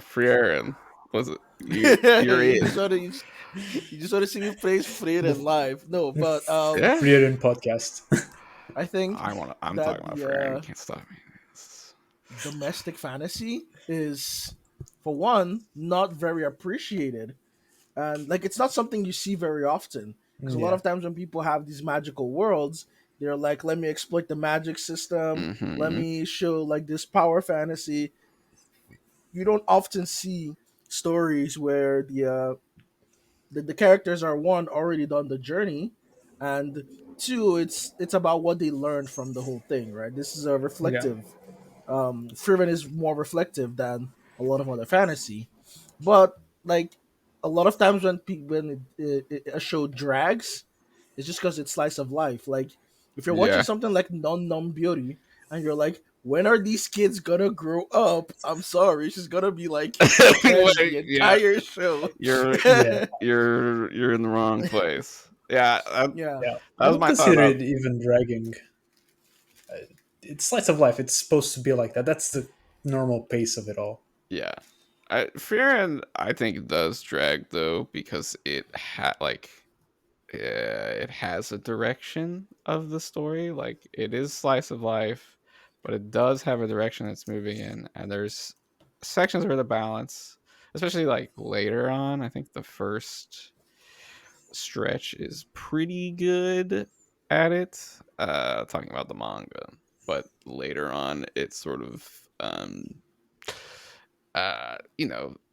Frieren. Was it you're you in? just want to you just want to see me praise The Frieren live. No, but Yeah. Frieren podcast. I think I'm that talking about the Frieren. You can't stop me. domestic fantasy is, for one, not very appreciated, and like it's not something you see very often. Because a lot Yeah, of times when people have these magical worlds, they're like, "Let me exploit the magic system. Let Mm-hmm. me show like this power fantasy." You don't often see stories where the characters are, one, already done the journey, and two, it's about what they learned from the whole thing, right? This is a yeah, reflective. Friven is more reflective than a lot of other fantasy, but like a lot of times when a show drags, it's just because it's slice of life. Like if you're watching Yeah. something like Non Non Beauty and you're like, when are these kids gonna grow up? I'm sorry, it's just gonna be like 10 the Wait, yeah. entire show. You're yeah, you're in the wrong place. Yeah, Yeah. yeah. that I was don't my thought consider about. it even dragging. It's slice of life. It's supposed to be like that. That's the normal pace of it all. Yeah, Frieren I think does drag though because it has a direction of the story. Like it is slice of life, but it does have a direction it's moving in, and there's sections where the balance, especially like later on, I think the first stretch is pretty good at it. Talking about the manga, but later on, it's sort of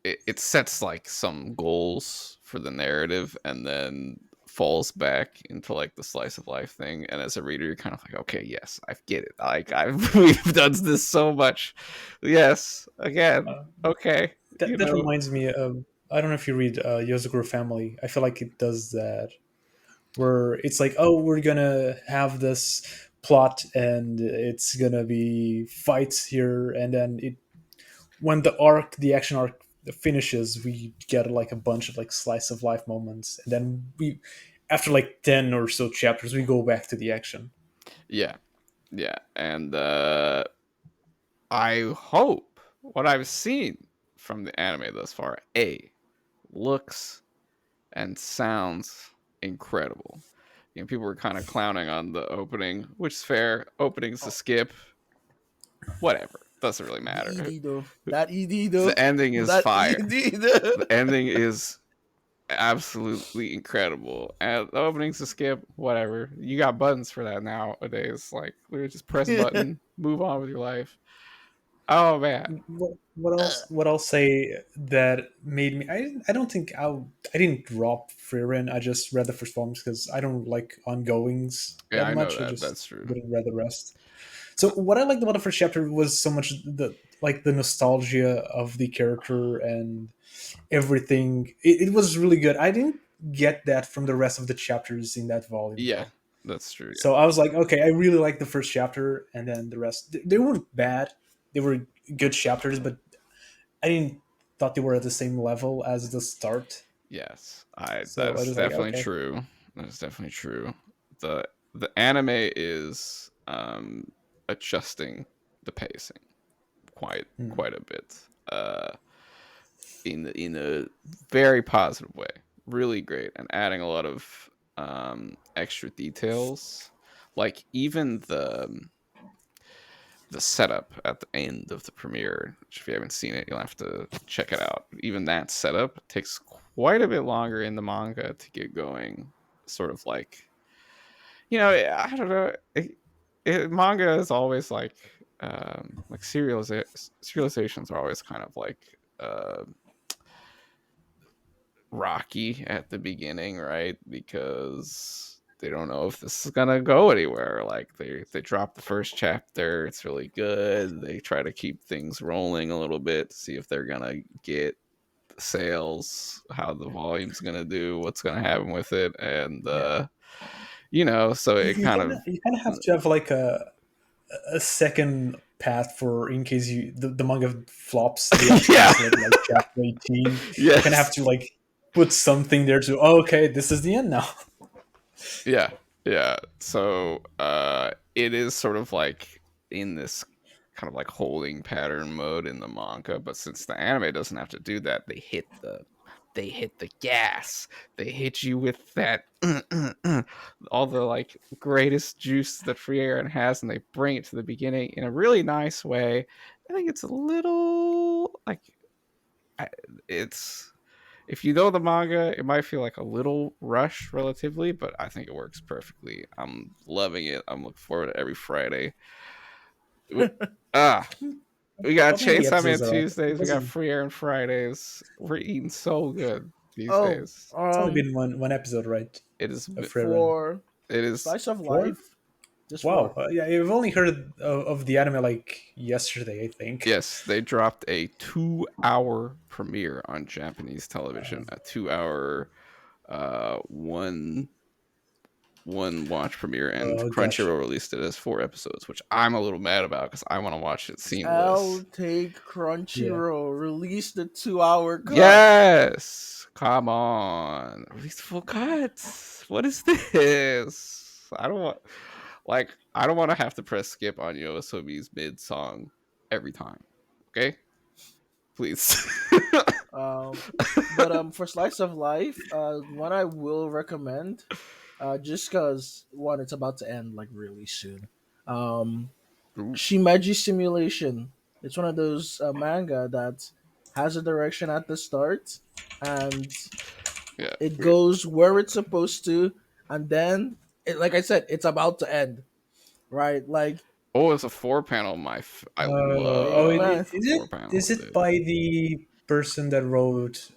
it sets like some goals for the narrative and then falls back into like the slice of life thing. And as a reader, you're kind of like, okay, yes, I get it. Like I've we've done this so much. Yes, again, Uh, okay, that reminds me of. I don't know if you read Yozoguro Family. I feel like it does that, where it's like, oh, we're gonna have this plot and it's gonna be fights here, and then it when the action arc finishes, we get like a bunch of like slice of life moments, and then we after like 10 or so chapters we go back to the action. Yeah, yeah, and I hope what I've seen from the anime thus far, looks and sounds incredible. People were kind of clowning on the opening, which is fair. Opening's a Oh, skip, whatever. Doesn't really the matter. ED though. That ED The though. ending is That fire. ED though. The ending is absolutely incredible. And the opening's a skip, whatever. You got buttons for that nowadays. Like, literally just press button, move on with your life. Oh man. What else? What I'll say that made me? I don't think I didn't drop Frieren. I just read the first volumes because I don't like ongoings Yeah, that I know much. I that. just That's true. didn't read the rest. So what I liked about the first chapter was so much the nostalgia of the character and everything. It was really good. I didn't get that from the rest of the chapters in that volume Yeah, though. that's true. So I was like, okay, I really like the first chapter, and then the rest. They weren't bad. They were good chapters, but I didn't thought they were at the same level as the start. Yes, I. So I That's was like, definitely okay, true. That's definitely true. The anime is adjusting the pacing hmm, quite a bit. In a very positive way. Really great, and adding a lot of extra details, like even the setup at the end of the premiere. Which if you haven't seen it, you'll have to check it out. Even that setup takes quite a bit longer in the manga to get going. Sort of like I don't know. Manga is always like serializations are always kind of like rocky at the beginning, right? Because they don't know if this is gonna go anywhere. Like they drop the first chapter, it's really good. They try to keep things rolling a little bit to see if they're gonna get sales, how the volume's gonna do, what's gonna happen with it, and yeah. so it kind of You kind of have to have like a second path for in case the manga flops. They have to yeah, cancel it like chapter 18. You kind of have yes, to like put something there to oh, okay, this is the end now. yeah, yeah. So it is sort of like in this kind of like holding pattern mode in the manga, but since the anime doesn't have to do that, they hit the gas. They hit you with that all the like greatest juice that Frieren has, and they bring it to the beginning in a really nice way. I think it's a little like it's if you know the manga, it might feel like a little rushed relatively, but I think it works perfectly. I'm loving it. I'm looking forward to every Friday. We, ah, we got How many Chainsaw Man episodes are on? Tuesdays. We got Free Air Fridays. We're eating so good these Oh, days. It's only been one episode, right? It is. Of Frieren. for It is. Slice of Four? Life, just Wow. four. Yeah, I've only heard of the anime like yesterday, I think. Yes, they dropped a 2 hour premiere on Japanese television. A 2 hour, one watch premiere, and Oh, gosh. Crunchyroll released it as 4 episodes, which I'm a little mad about because I want to watch it I'll seamless. take Yeah. Crunchyroll. Release the 2 hour cut. Yes, come on, release full cuts. What is this? I don't want to have to press skip on Yoasobi's mid song every time. Okay, please. Um, but for Slice of Life, one I will recommend, just because one, it's about to end like really soon. Um, Ooh, Shimeji Simulation. It's one of those manga that has a direction at the start, and yeah, it weird. goes where it's supposed to, and then, like I said, it's about to end. Right? Like, Oh, it's a 4 panel. I Oh, man, love four is panels, it dude. by the person that wrote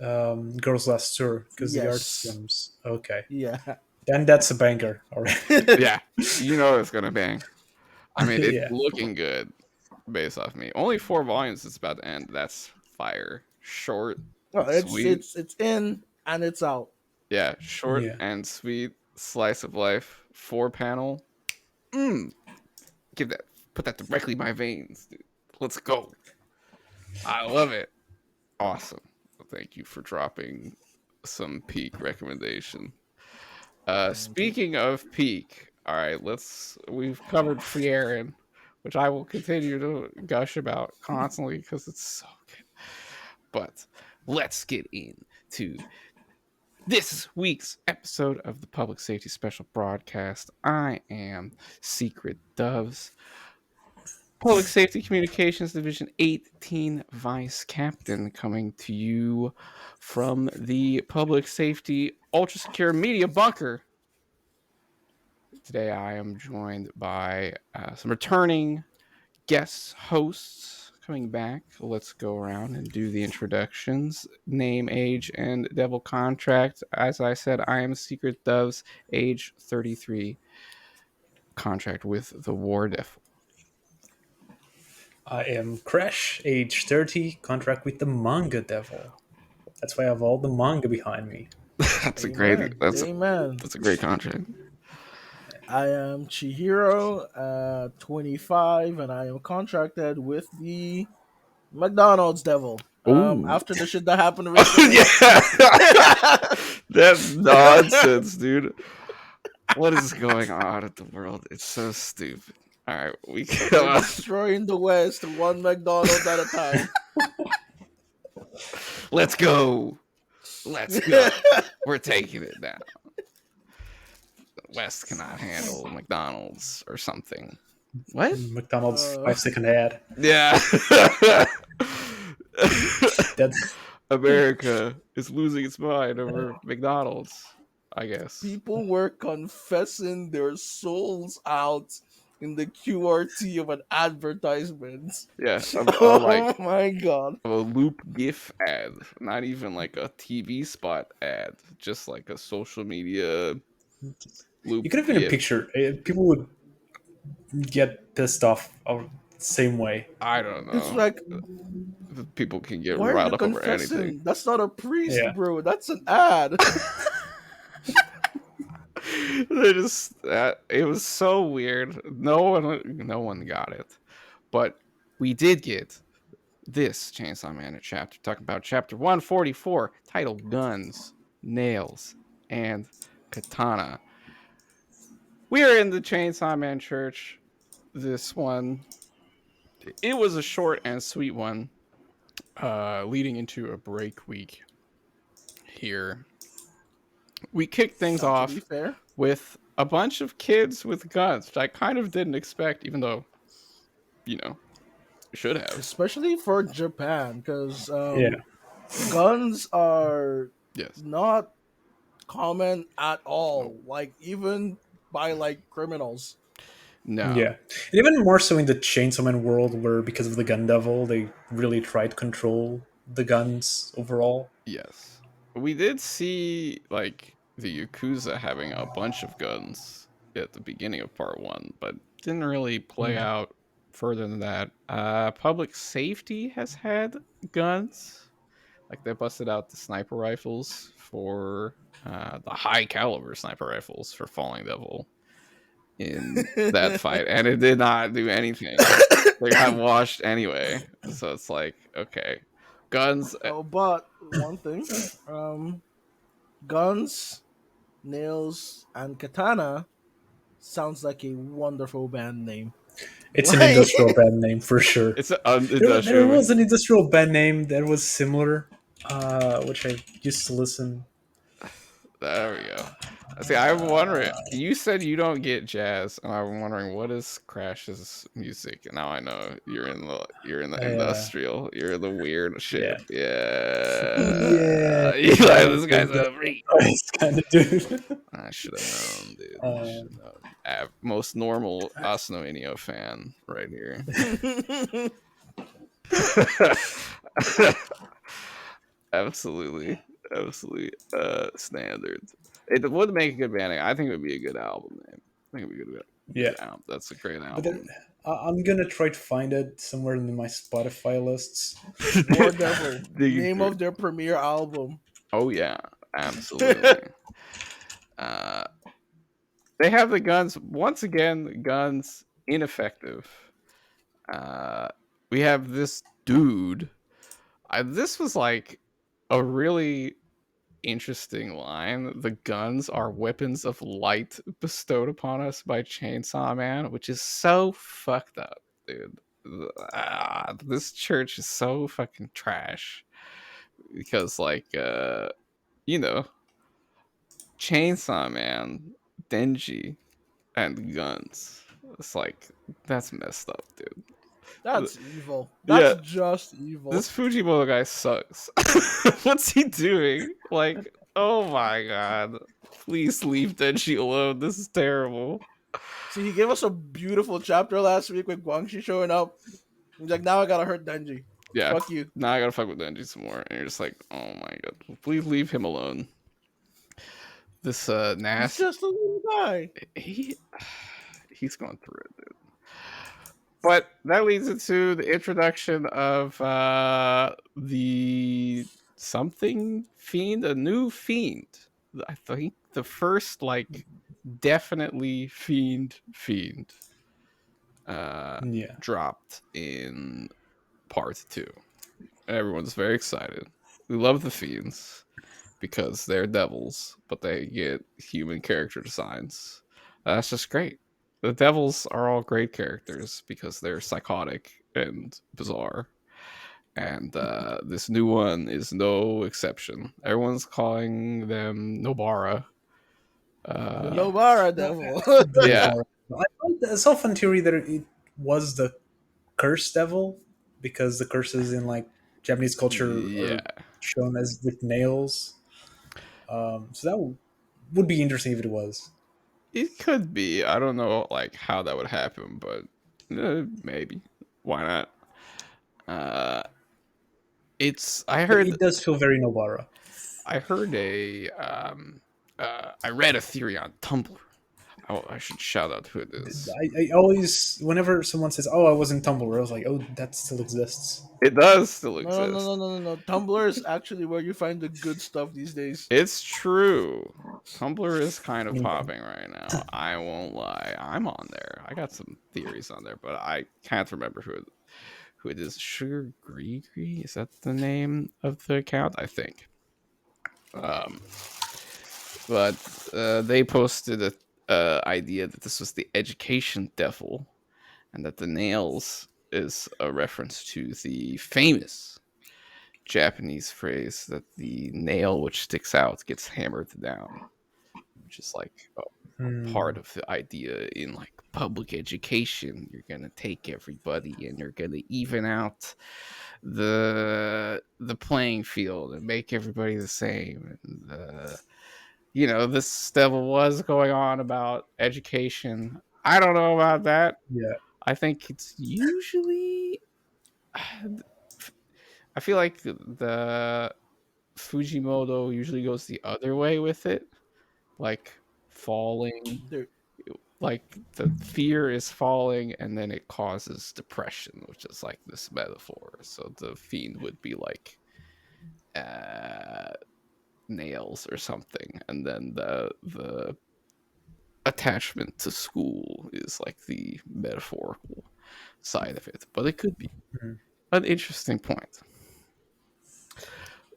Girls Last Tour? Because the art yes, seems okay. yeah, Then that's a banger already. Yeah, you know it's gonna bang. I mean, it's Yeah. looking good based off me. Only 4 volumes. It's about to end. That's fire. Short, well, it's sweet. it's it's in and it's out. Yeah, short Yeah. and sweet slice of life. 4 panel. Mm, give that. Put that directly in my veins, dude. Let's go. I love it. Awesome. Thank you for dropping some peak recommendation. Thank you. Speaking of peak, all right, we've covered Frieren, which I will continue to gush about constantly because it's so good. But let's get into this week's episode of the Public Safety Special Broadcast. I am Secret Doves, Public Safety Communications Division 18 Vice Captain, coming to you from the Public Safety Ultra Secure Media Bunker. Today, I am joined by some returning guest hosts coming back. Let's go around and do the introductions. Name, age, and devil contract. As I said, I am Secret Doves, age 33, contract with the War Devil. I am Crash, age 30, contract with the Manga Devil. That's why I have all the manga behind me. that's a great. Amen. Amen. That's a great contract. I am Chihiro, 25, and I am contracted with the McDonald's Devil. Ooh. After the shit that happened recently, Yeah. That's nonsense, dude. What is going on in the world? It's so stupid. All right, we we're come on. destroying the West one McDonald's at a time. Let's go. Let's go. We're taking it now. West cannot handle McDonald's or something. What? McDonald's Uh, 5 second ad. Yeah. That's America is losing its mind over McDonald's, I guess. People were confessing their souls out in the QRT of an advertisement. Yeah, Oh my god. a loop GIF ad, not even like a TV spot ad, just like a social media loop you could have been a GIF. picture. People would get pissed off the same way. I don't It's know. like, People can get why are riled you up over anything. confessing? That's not a priest, Yeah. bro. That's an ad. They just it was so weird. No one got it, but we did get this Chainsaw Man chapter, talking about chapter 144, titled Guns, Nails, and Katana. We are in the Chainsaw Man Church. This one it was a short and sweet one, leading into a break week here. We kicked things Sounds to be off fair, with a bunch of kids with guns, which I kind of didn't expect, even though, you know, should have. especially for Japan, because Yeah, guns are Yes. not common at Nope. all. Like even by like criminals. No. yeah, and even more so in the Chainsaw Man world, where because of the Gun Devil, they really tried to control the guns overall. Yes. We did see like the Yakuza having a bunch of guns at the beginning of part one, but didn't really play Mm. out further than that. Public safety has had guns. Like they busted out the sniper rifles for the high caliber sniper rifles for Falling Devil in that fight, and it did not do anything. They got washed anyway. So it's like, okay, guns. Oh, but one thing, guns, nails, and katana sounds like a wonderful band name. It's an Like, industrial band name for sure. It's an There industrial. was an industrial band name that was similar, which I used to listen. There we go. See, I'm wondering. You said you don't get jazz, and I'm wondering what is Crash's music. And now I know you're in the Uh, industrial. You're the weird yeah, shit. Yeah, yeah, you like yeah, this guy's a freak. kind of dude. I should have known, dude. I should um, have known. Most normal Asano Inio fan right here. Absolutely, absolutely. Standards. It would make a good band name. I think it would be a good album name. I think it would be a yeah, good album. That's a great but there, album. I'm gonna try to find it somewhere in my Spotify lists. War Devil, Digging name through. of their premiere album. Oh yeah, absolutely. Uh, they have the guns once again. Guns ineffective. Uh, we have this dude. This was like a really interesting line. The guns are weapons of light bestowed upon us by Chainsaw Man, which is so fucked up, dude. This church is so fucking trash because, like, you know, Chainsaw Man, Denji, and guns. It's like that's messed up, dude. That's evil. That's Yeah, just this evil. Fujimoto guy sucks. What's he doing? Like, oh my god. Please leave Denji alone. This is terrible. See, he gave us a beautiful chapter last week with Guangxi showing up. He's like, now I gotta hurt Denji. Yeah. Fuck you. Now I gotta fuck with Denji some more. And you're just like, oh my god. Please leave him alone. This He's Nas just a little guy. he he's going through it, dude. But that leads into the introduction of the something fiend, a new fiend. I think the first like definitely fiend uh Yeah, dropped in part two. Everyone's very excited. We love the fiends because they're devils, but they get human character designs. That's just great. The devils are all great characters because they're psychotic and bizarre. And this new one is no exception. Everyone's calling them Nobara. The Uh, Nobara no, devil. yeah, I saw a fun theory that it was the curse devil because the curses in like Japanese culture yeah. are shown as with nails. So that would be interesting if it was. It could be. I don't know, like how that would happen, but maybe. Why not? Uh, it's. I But heard it does feel very Nobara. I heard I read a theory on Tumblr. Oh, I should shout out who it is. I always, whenever someone says, "Oh, I was in Tumblr," I was like, "Oh, that still exists." It does still No, no, no, no, exist. no, no, no. Tumblr is actually where you find the good stuff these days. It's true. Tumblr is kind of Yeah. popping right now. I won't lie. I'm on there. I got some theories on there, but I can't remember who it is. Sugar Gree? Is that the name of the account? I think. Um, but they posted a idea that this was the education devil, and that the nails is a reference to the famous Japanese phrase that the nail which sticks out gets hammered down, which is like a part Hmm. of the idea in like public education. You're gonna take everybody and you're gonna even out the playing field and make everybody the same. And this devil was going on about education. I don't know about that. Yeah. I think it's usually I feel like the Fujimoto usually goes the other way with it, like falling, There, like the fear is falling, and then it causes depression, which is like this metaphor. So the fiend would be like uh, nails or something, and then the attachment to school is like the metaphorical side of it. But it could be Mhm. an interesting point.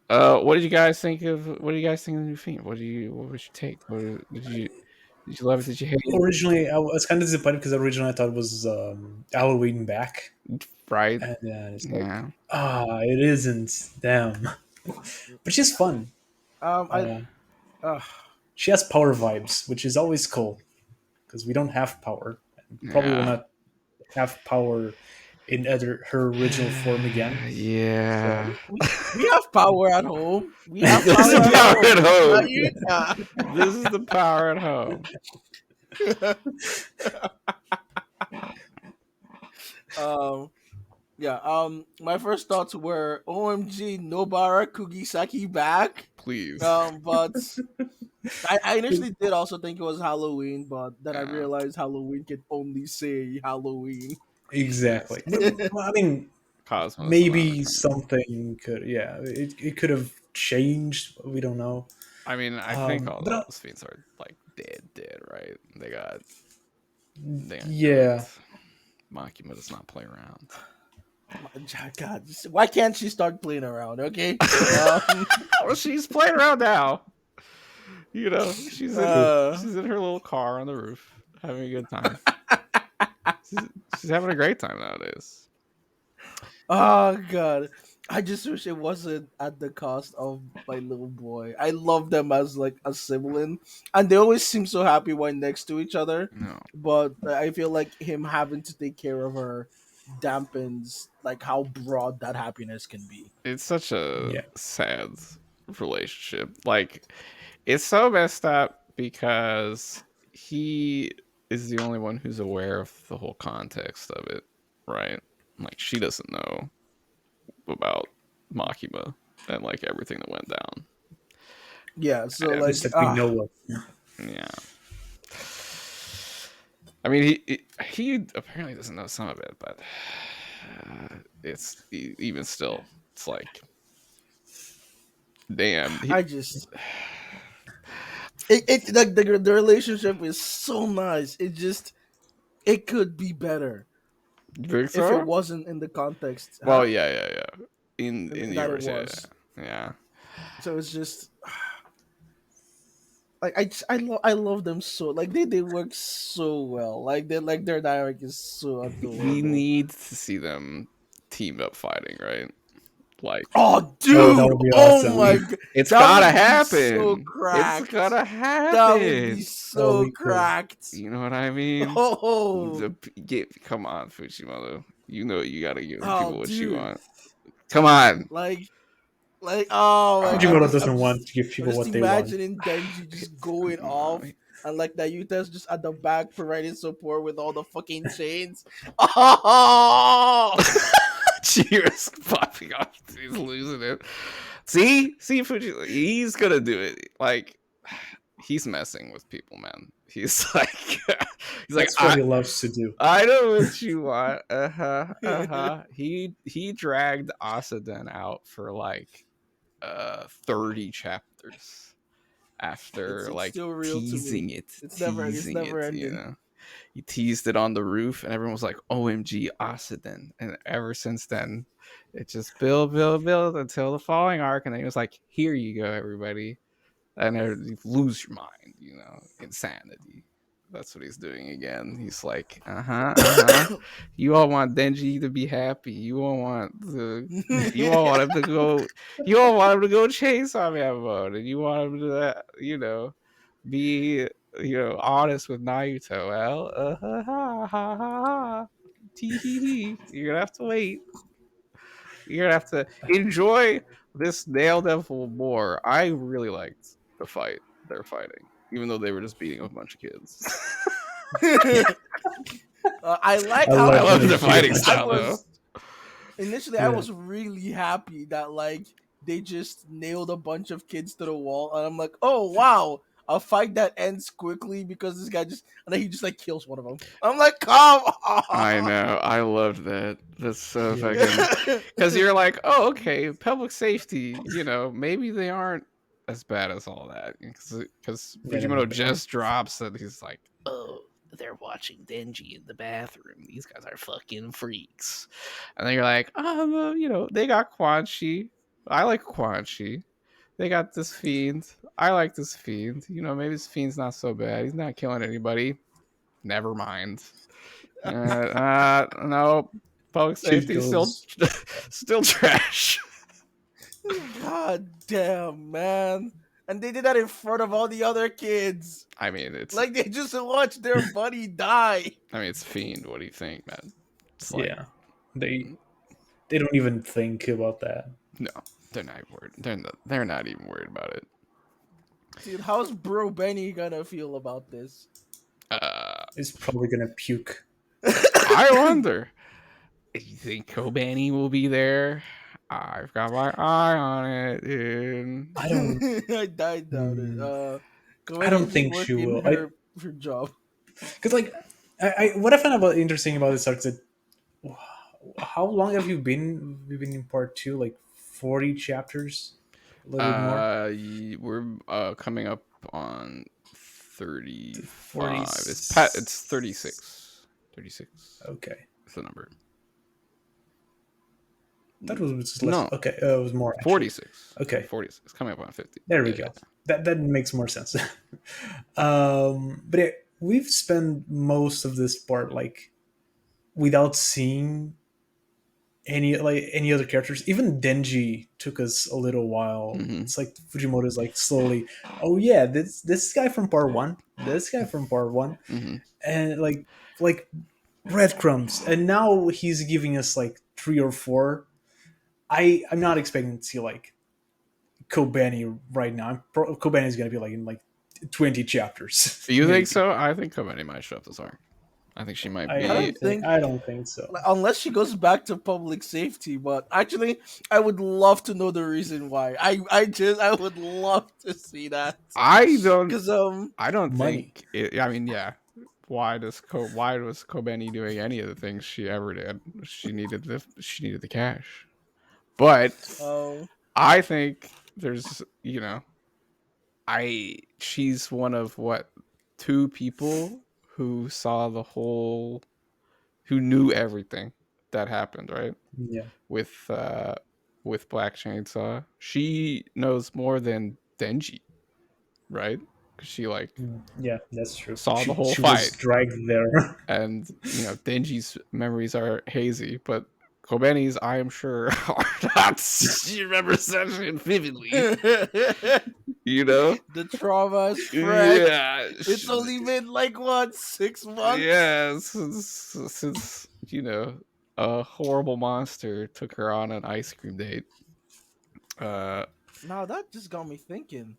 What did you guys think of? What do you guys think of the new theme? What was your take? Did you love it? Did you hate Originally, I was kind of disappointed because originally I thought it was Halloween back, it? Right? and then it's like, Yeah. it isn't. Damn, but she's fun. I Uh, uh, she has power vibes, which is always cool because we don't have power, and probably will Yeah. not have power in her original form again. Yeah. So we have power at home. We have This is power the at power home. at It's not home. Utah. This is the power at home. um, yeah. My first thoughts were, "OMG, Nobara Kugisaki back." Please. But I initially did also think it was Halloween, but then I Yeah. realized Halloween can only say Halloween. exactly, but well, I mean, Cosmo is still not maybe returning. something could, yeah, it could have changed. We don't know. I mean, I think all But those fiends are like dead, right? They ain't got yeah, Makima does not play around. God, why can't she start playing around? Okay. Um. Well, she's playing around now. She's in true. she's in her little car on the roof, having a good time. She's having a great time nowadays. Oh God, I just wish it wasn't at the cost of my little boy. I love them as like a sibling, and they always seem so happy when next to each other. No, But I feel like him having to take care of her dampens like how broad that happiness can be. it's such a Yeah, sad relationship. Like, it's so messed up because he is the only one who's aware of the whole context of it, right? Like, she doesn't know about Makima and like everything that went down. Yeah. So at least like that we know of. Yeah. I mean, he apparently doesn't know some of it, but even still, it's like, damn. I just it like the relationship is so nice. It could be better if it Victor? wasn't in the context, Well, huh? yeah. In the That it universe, was. yeah. So it's just like I love them so like they work so well. Like their dynamic is so We adorable. need to see them teamed up fighting, right? Like, Oh, Oh, that dude! would be Oh awesome. my god, it's that gotta would be so happen. It's cracked. gotta That would be happen. That would so be cool. cracked. You know what I mean? Oh, Come on, Fujimoto. You know you gotta give the oh, people what you dude! want. Come on. Like oh my god, Fujimoto doesn't want to give I'm people just what they want. imagining Denji just going No, off and like that Yuta's just at the back providing support with all the fucking chains. Oh, Cheers popping off. He's losing it. See, Fuji. He's gonna do it. Like, he's messing with people, man. He's like, he's like, That's what he loves to do. I know what you want. He dragged Asaden out for like 30 chapters after it's like still real to me. teasing it, It's never you ending. know. He teased it on the roof, and everyone was like, "OMG, Asaden!" And ever since then, it just build until the falling arc, and then he was like, "Here you go, everybody," and you lose your mind, insanity. That's what he's doing again. He's like, uh huh. You all want Denji to be happy. You all want him to go. You all want him to go Chainsaw Man mode, and you want him to, be honest with Naruto. Well, ha ha ha ha. Tee hee hee. You're gonna have to wait. You're gonna have to enjoy this Nail Devil more. I really liked the fight they're fighting, even though they were just beating up a bunch of kids. I like I how I love love when the they beat fighting up I style kids. though. was initially I Yeah, was really happy that like they just nailed a bunch of kids to the wall, and I'm like, oh wow, a fight that ends quickly because this guy just and then he just like kills one of them. I'm like, come I on. know. I loved that. That's so yeah, fucking. Because you're like, oh, okay, public safety. Maybe they aren't as bad as all that. Because yeah. They're Fujimoto not bad. just drops that he's like, oh, they're watching Denji in the bathroom. These guys are fucking freaks. And then you're like, oh, well, they got Quan Chi. I like Quan Chi. They got this fiend. I like this fiend. Maybe this fiend's not so bad. He's not killing anybody. Never mind. No, public Kid safety still goes. still trash. God damn, man. And they did that in front of all the other kids. I mean, it's Like they just watched their buddy die. it's fiend. What do you think, man? It's like Yeah, they don't even think about that. no, they're not worried. They're not even worried about it. Dude, how's Bro Benny gonna feel about this? Uh, It's probably gonna puke. I wonder. You think Kobani will be there? I've got my eye on it, dude. I don't. I died down it. Hmm, I Kavani don't is just think she working will. her job. Because like, what I found about interesting about this arc is that how long have you been? We've been in part two, like 40 chapters, a little bit more. We're coming up on 35. 40. It's 36. 36 Okay, is the number. that was just less. No, Okay, it was more actually. 46. Okay, 46. Coming up on 50. there we Yeah, go. That makes more sense. But yeah, we've spent most of this part like without seeing any other characters. Even Denji took us a little while. Mm-hmm. It's like Fujimoto's like slowly, oh yeah, this guy from part one, this guy from part one, Mm-hmm. and like breadcrumbs. And now he's giving us like 3 or 4. I'm not expecting to see like Kobani right now. Kobani is gonna be like in like 20 chapters. You maybe. think so? I think Kobani might show up this arc. I think she might I, I I be. don't don't think think I don't think so. unless she goes back to public safety, but actually I would love to know the reason why. I would love to see that. I don't. Cuz I don't Money. think. I mean, yeah. Why was Kobani doing any of the things she ever did? She needed the cash. But um I think there's she's one of what, two people who saw who knew everything that happened, right? Yeah. With Black Chainsaw. She knows more than Denji, right? Cuz she Yeah, that's true. saw the whole She was fight, dragged there. and Denji's memories are hazy, but Kobeni's, I am sure, are not. She remembers that shit vividly. You know? the trauma is fresh. Yeah. It's only been like what 6 months. Yeah, since a horrible monster took her on an ice cream date. Uh, Now that just got me thinking.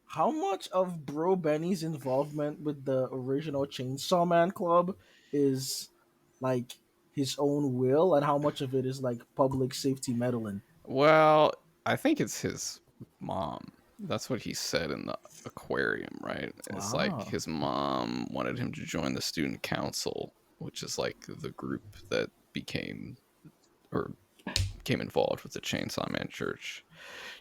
How much of Bro Benny's involvement with the original Chainsaw Man Club is like his own will, and how much of it is like public safety meddling? well, I think it's his mom. That's what he said in the aquarium, right? It's like Ah. his mom wanted him to join the student council, which is like the group that became involved with the Chainsaw Man Church.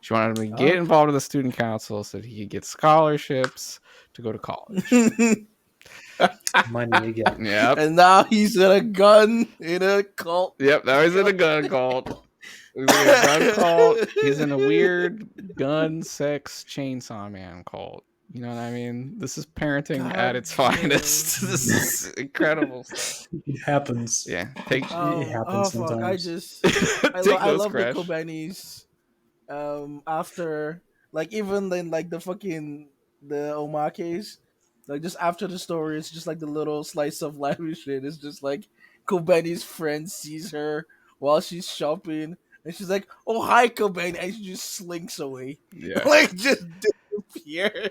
She wanted him to get Okay. involved in the student council so that he could get scholarships to go to college. Money again. Yep. And now he's in a gun in a cult. Yep. Now he's in a gun cult. He's in a gun cult. He's in a weird gun sex Chainsaw Man cult. You know what I mean? This is parenting at God its finest. damn. This is incredible stuff. It happens. Yeah, take It Oh happens fuck! I sometimes. just take I those, love the Crash. Kobenis. After, like, even then, like the fucking the omakes, like just after the story, it's just like the little slice of life and shit. It's just like Kobeni's friend sees her while she's shopping, and she's like, "Oh hi, Kobeni," and she just slinks away, Yeah, like just disappears.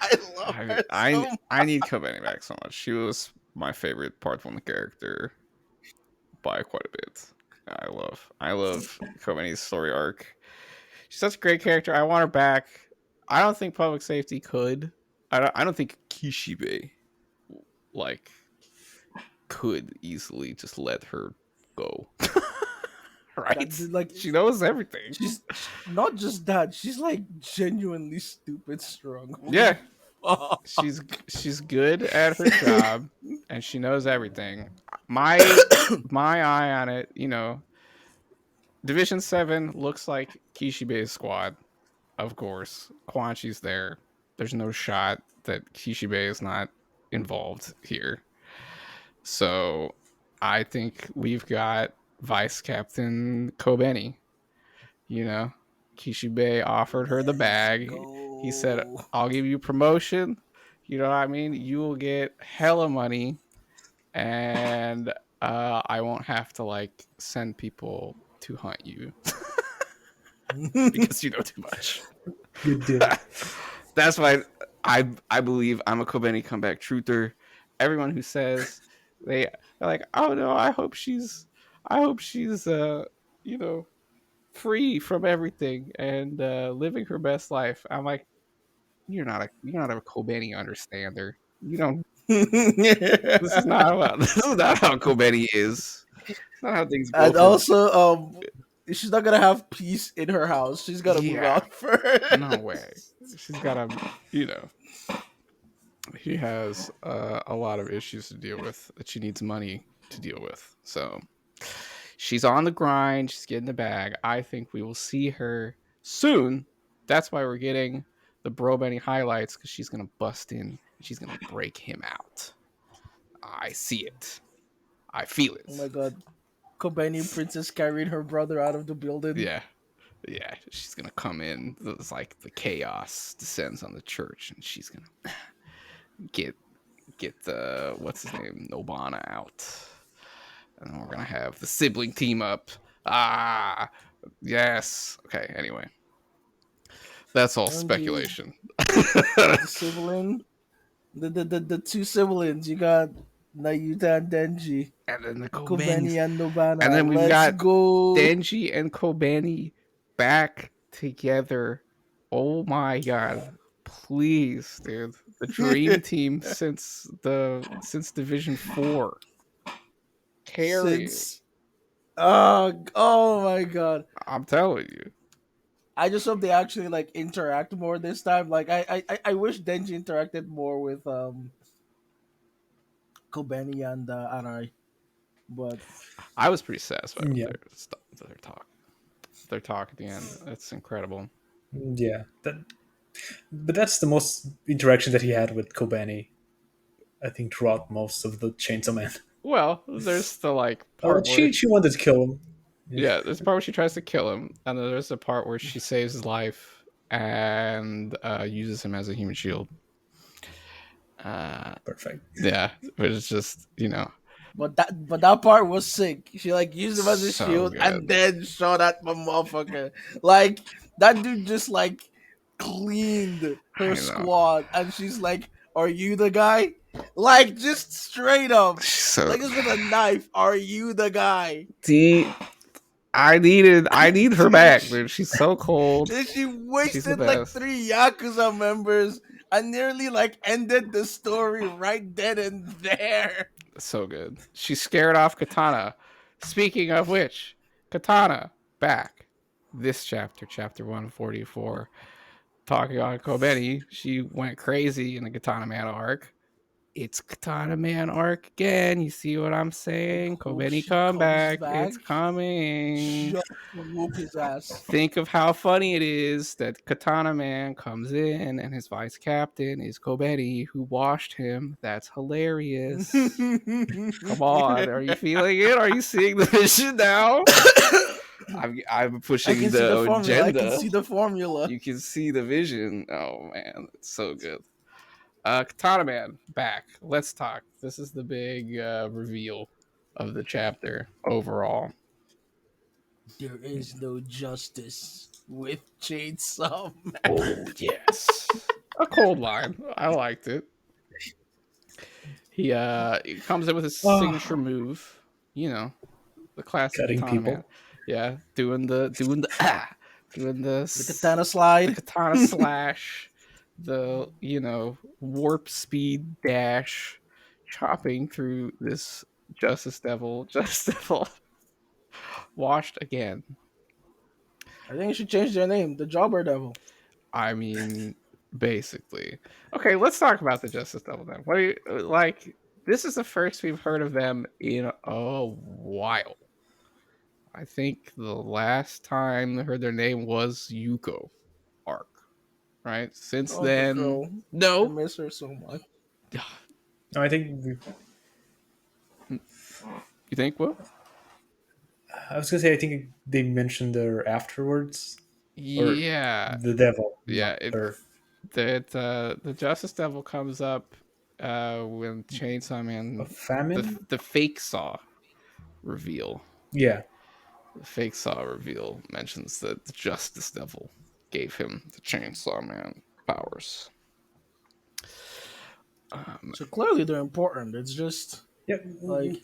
I love I her so I need Kobeni back so much. She was my favorite part one character by quite a bit. I love Kobeni's story arc. She's such a great character. I want her back. I don't think public safety could. I don't think Kishibe like could easily just let her go. that, Right? like, She knows everything. not just that. She's like genuinely stupid strong. Holy Yeah, fuck. she's good at her job and she knows everything. My my eye on it, you know, Division 7 looks like Kishibe's squad. Of course, Quan Chi's there. There's no shot that Kishibe is not involved here. So I think we've got Vice Captain Kobeni. You know, Kishibe offered her the Let's bag. He said, go. I'll give you promotion. You know what I mean? You will get hella money and I won't have to like send people to hunt you because you know too much. Good deal. That's why I believe I'm a Kobeni comeback truther. Everyone who says they're like, oh no, I hope she's you know free from everything and living her best life. I'm like, you're not a Kobeni understander. You don't. This is not about. This is not how Kobeni is. It's not how things go And for. also, she's not gonna have peace in her house. She's gotta move Yeah, out no first. way. She's got to, you know, he has a lot of issues to deal with that she needs money to deal with. So she's on the grind. She's getting the bag. I think we will see her soon. That's why we're getting the Bro Benny highlights because she's gonna bust in and she's gonna break him out. I see it. I feel Oh my it. god, Kobeni princess carried her brother out of the building. Yeah. Yeah, she's gonna come in. It's like the chaos descends on the church, and she's gonna get the what's his name Nobana out, and then we're gonna have the sibling team up. Ah, yes. Okay. Anyway, that's all Oh jeez, speculation. the sibling, the two siblings. You got Nayuta and Denji, And then the Kobeni Kobanis, and and Nobana. then we've Let's got go. Denji and Kobani back together. Oh my god. Please, dude. The dream team since Division 4. Carry. Since oh my god. I'm telling you. I just hope they actually like interact more this time. Like I wish Denji interacted more with Kobeni and Arai, but I was pretty satisfied with Yeah, their talk. Their talk at the end. That's incredible. yeah. But that's the most interaction that he had with Kobani. I think throughout most of the Chainsaw Man. Well, there's the like part where She wanted to kill him. Yeah, yeah, there's a part where she tries to kill him, and then there's a part where she saves his life and uses him as a human shield. Uh, perfect. yeah, but it's just that part was sick. She like used him as a so shield and good. then shot at my motherfucker. Like that dude just like cleaned her I know. squad, and she's like, "Are you the guy?" Like just straight up, So like just with a knife. Are you the guy? D, I need her back, dude. She's so cold. Then she She's the wasted like best. 3 Yakuza members and nearly like ended the story right then and there. So good. She scared off Katana. Speaking of which, Katana back. This chapter, chapter 144, talking on Kobeni. She went crazy in the Katana Man arc. It's Katana Man arc again. You see what I'm Like, saying? oh, Kobeni she comes comeback. back It's coming. just to whoop his ass. Think of how funny it is that Katana Man comes in and his vice captain is Kobeni, who washed him. That's hilarious. Come on, are you feeling it? Are you seeing the vision now? I'm I pushing can see the the formula. I can agenda. see the formula. You can see the vision. Oh man, it's so good. Katana Man back. Let's talk. This is the big reveal of the chapter overall. There is no justice with Chainsaw Oh yes, a cold line. I liked it. He comes in with his signature Oh, move. You know, the classic cutting Katana Man. people. Yeah, doing The Katana the slide. katana slash, the warp speed dash, chopping through this Justice Devil. Justice Devil washed again. I think you should change their name. The Jobber Devil. I mean, basically. Okay, let's talk about the Justice Devil then. What do you like? This is the first we've heard of them in a while. I think the last time I heard their name was Yuko arc, right? Since Oh, the then, girl. I no. miss her so much. No, I think You think what? I was gonna say I think they mentioned her afterwards, or Yeah, the devil, yeah. not her. The Justice Devil comes up when Chainsaw A Man, famine. the fake Saw reveal. Yeah, The fake Saw reveal mentions that the Justice Devil gave him the Chainsaw Man powers. Um, So clearly they're important. It's just yeah. like,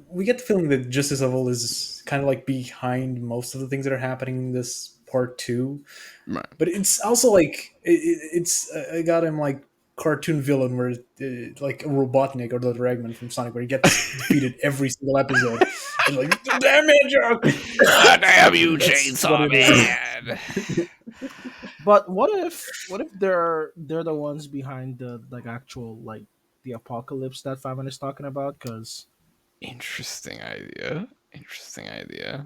We get the feeling that Justice Level is kind of like behind most of the things that are happening in this part two, right. but it's also like it's I got him like cartoon villain where like a Robotnik or the Ragman from Sonic where he gets defeated every single episode and like damn it, jerk. Ah, damn you, That's what Chainsaw it is. Man! but what if they're the ones behind the like actual like the apocalypse that Fabian is talking about? Interesting idea. Interesting idea.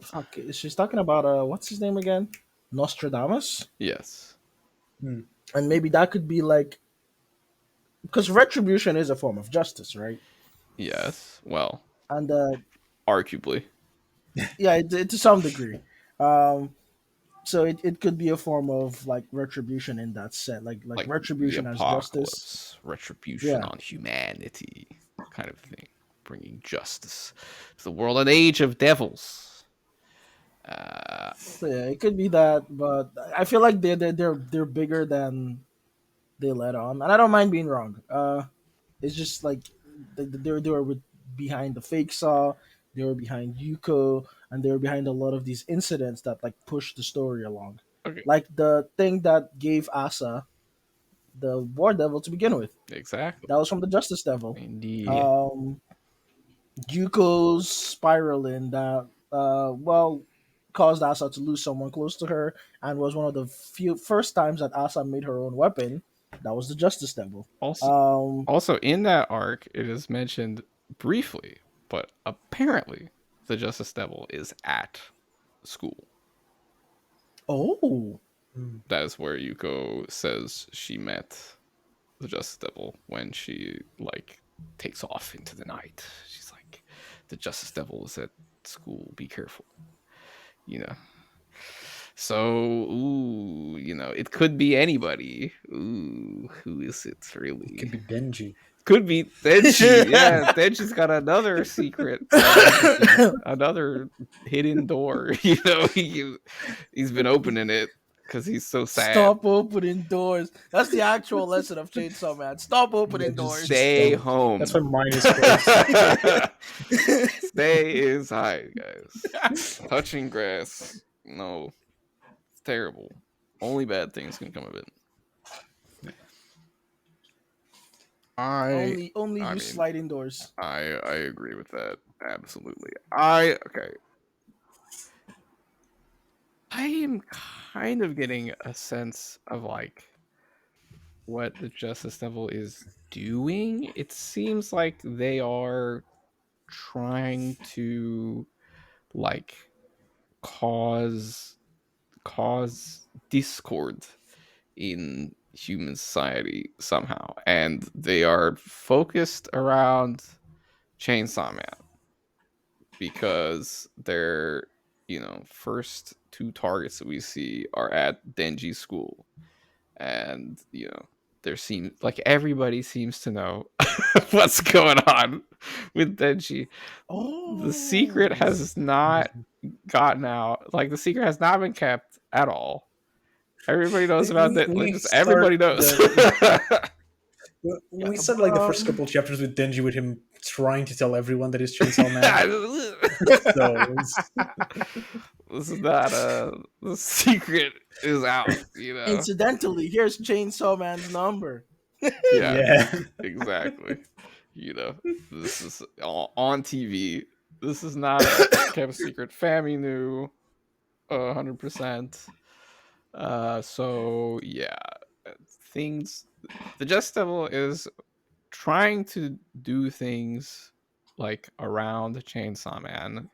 Fuck, she's talking about what's his name again? Nostradamus, Yes. Hmm. and maybe that could be like because retribution is a form of justice, right? Yes. Well, And arguably, yeah, to some degree. Um, so it could be a form of like retribution in that set, like like the retribution as justice. apocalypse, retribution Yeah, on humanity, kind of thing, bringing justice to the world, an age of devils. Uh, so yeah, it could be that, but I feel like they're bigger than they let on, and I don't mind being wrong. It's just like they were behind the fake saw, they were behind Yuko, and they were behind a lot of these incidents that like pushed the story along, okay, like the thing that gave Asa the War Devil to begin with. exactly. That was from the Justice Devil. Indeed. Um, Yuko's spiraling that caused Asa to lose someone close to her, and was one of the few first times that Asa made her own weapon. That was the Justice Devil. Also, Um, also in that arc, it is mentioned briefly, but apparently, the Justice Devil is at school. oh, That is where Yuko says she met the Justice Devil when she like takes off into the night. She's like, the Justice Devil is at school. Be careful. You know. So, ooh, it could be anybody. Ooh, who is it It could really? be Denji. Could be Denji. Yeah, Denji's got another secret identity, another hidden door. He's been opening it because he's so sad. stop opening doors. That's the actual lesson of Chainsaw Man. Stop Yeah, opening just doors. Stay don't. That's why home. mine is closed. Stay inside, guys. Touching grass. No, it's terrible. Only bad things can come of it. I only I use mean sliding doors. I agree with that. Absolutely. I am kind of getting a sense of like what the Justice Devil is doing. It seems like they are trying to like cause discord in human society somehow, and they are focused around Chainsaw Man because their first two targets that we see are at Denji school, and there seems like everybody seems to know what's going on with Denji. The secret Oh, has not gotten out. Like the secret has not been kept at all. Everybody knows about that. Like We just start everybody knows. we but start like the first couple chapters with Denji with him trying to tell everyone that he's Chainsaw Man. So it's, This is not the secret is out. incidentally, here's Chainsaw Man's number. Yeah, yeah, exactly. You know, this is on TV. This is not a kept secret. Family knew 100%. So yeah, things. The Just Devil is trying to do things like around Chainsaw Man.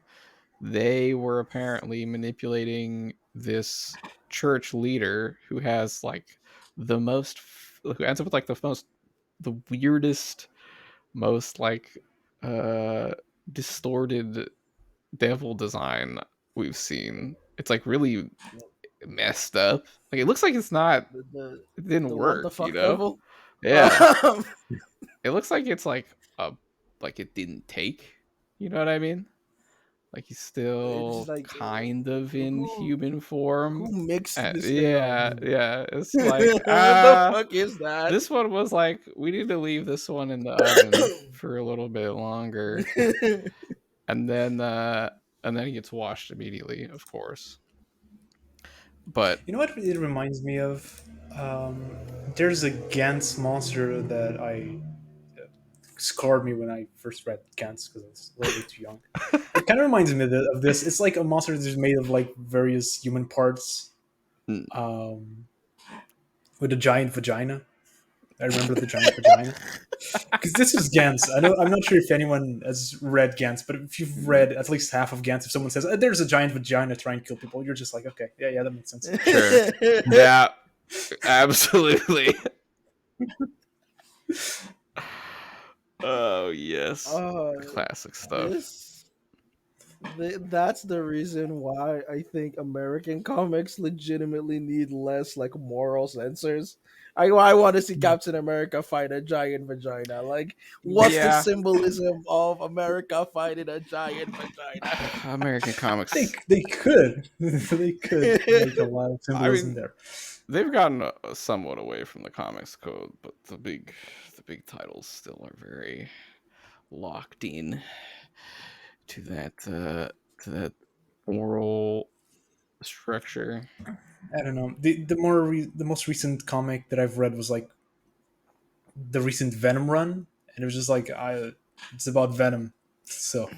They were apparently manipulating this church leader who has like who ends up with like the weirdest, most like uh distorted devil design we've seen. It's like really messed up. Like it looks like The the, it didn't the what the work, fuck devil? Yeah. Um, It looks like it's a like it didn't take. You know what I mean? Like he's it's still like kind of in who human form. who mixed this thing up? Yeah, yeah. It's like What the fuck is that? this one was like we need to leave this one in the oven for a little bit longer, and then he gets washed immediately, of course. But you know what it reminds me of? There's a Gantz monster that I scarred me when I first read Gantz because I was a little bit too young. It kind of reminds me of this. It's like a monster that's made of like various human parts, mm, um, with a giant vagina. I remember the giant vagina because this is Gantz. I'm not sure if anyone has read Gantz, but if you've read at least half of Gantz, if someone says there's a giant vagina trying to kill people, you're just like, okay, yeah, that makes sense. sure, yeah, absolutely. Oh yes, uh, classic stuff. this that's the reason why I think American comics legitimately need less like moral censors. I want to see Captain America fight a giant vagina. Like, what's the Yeah, symbolism of America fighting a giant vagina? American They comics. they could they could make a lot of I symbolism mean, there. they've gotten somewhat away from the comics code, but the big titles still are very locked in to that moral structure. I don't know. The most recent comic that I've read was like the recent Venom run, and it was just like it's about Venom, so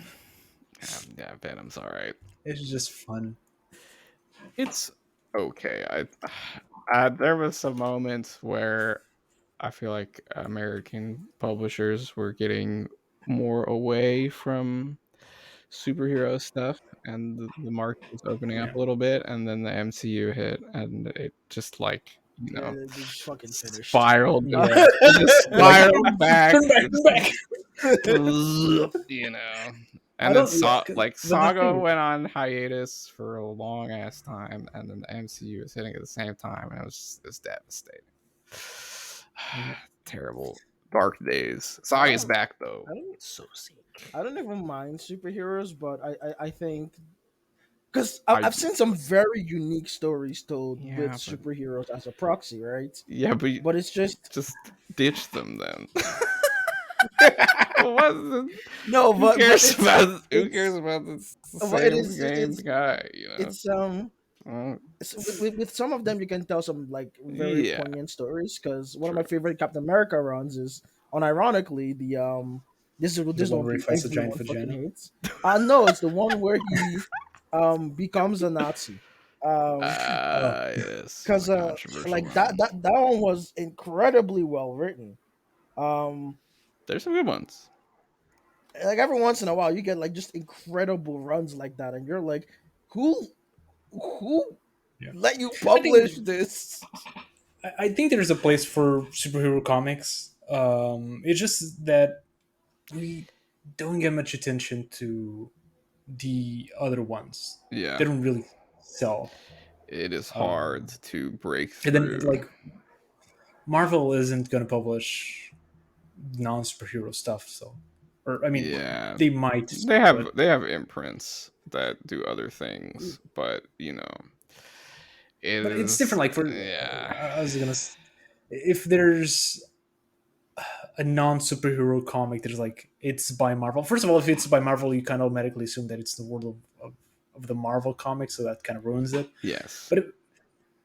Yeah, Venom's all right. it's just fun. It's okay. There was some moments where I feel like American publishers were getting more away from superhero stuff, and the market was opening up Yeah. a little bit, and then the MCU hit, and it just like They just fucking finished. spiraled. Yeah, It just like spiraled back. turn back, It's turn back. you know. I And then don't. Yeah, but the Saga thing, went on hiatus for a long ass time, and then the MCU was hitting at the same time, and it was devastating. yeah. Terrible dark days. I Saga's don't, back though. I don't, So sick. I don't even mind superheroes, but I think because I I've seen some very unique stories told with Yeah, but superheroes as a proxy, right? you But it's just just ditch them then. What no, who but cares about it's the but it same is game guy? You know. it's Uh, with some of them you can tell some like very yeah, poignant stories because one of my true. favorite Captain America runs is unironically the The this is the one one where he fights a giant everyone fucking vagina. hates. No, it's the one where he becomes a Nazi. Um, Oh, Yes, it's because a controversial like that one. that that one was incredibly well written. Um, There's some good ones. like every once in a while, you get like just incredible runs like that, and you're like, who yeah. let you I think publish this? I think there's a place for superhero comics. It's just that we don't get much attention to the other ones. Yeah, They don't really sell. it is hard Um, to break and then through. like Marvel isn't going to publish non superhero stuff, so or I mean Yeah, they might, they have but they have imprints that do other things, but it it's different. is Like for yeah, I was gonna if there's a non superhero comic, there's like it's by Marvel. First of all, if it's by Marvel, you kind of automatically assume that it's the world of the Marvel comic, so that kind of ruins it. yes, But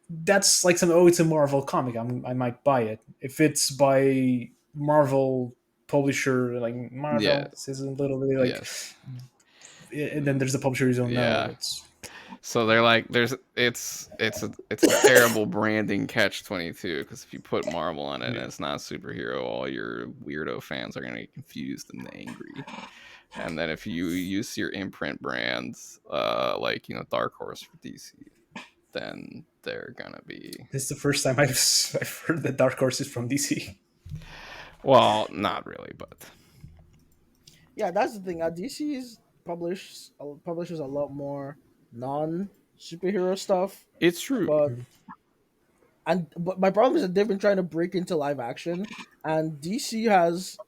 that's like some it's a Marvel comic. I might buy it if it's by Marvel publisher like yeah, Marvel. This isn't literally like, yes, and then there's the publisher you don't know. yeah. It's So they're like, it's a terrible branding catch 22 because if you put Marvel on it and yeah. it's not a superhero, all your weirdo fans are gonna get confused and angry. And then if you use your imprint brands, like Dark Horse for DC, then they're gonna be This is the first time I've heard that Dark Horse is from DC. well, not really, but Yeah, that's the thing. DC's publishes a lot more non superhero stuff, it's true. but but my problem is that they've been trying to break into live action, and DC has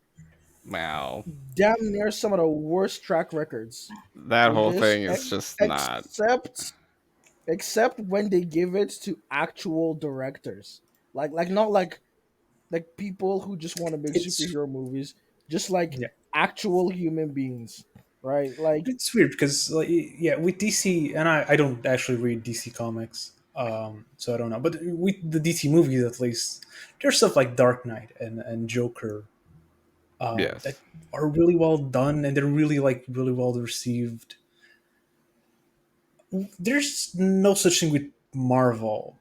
Wow, damn near some of the worst track records that with whole this, thing is just not. except when they give it to actual directors, like not like people who just want to make It's superhero movies, just like yeah, actual human beings, right? Like it's weird because like yeah, with DC and I don't actually read DC comics, so I don't know. But with the DC movies, at least, there's stuff like Dark Knight and Joker that Yes, are really well done and they're really like really well received. There's no such thing with Marvel,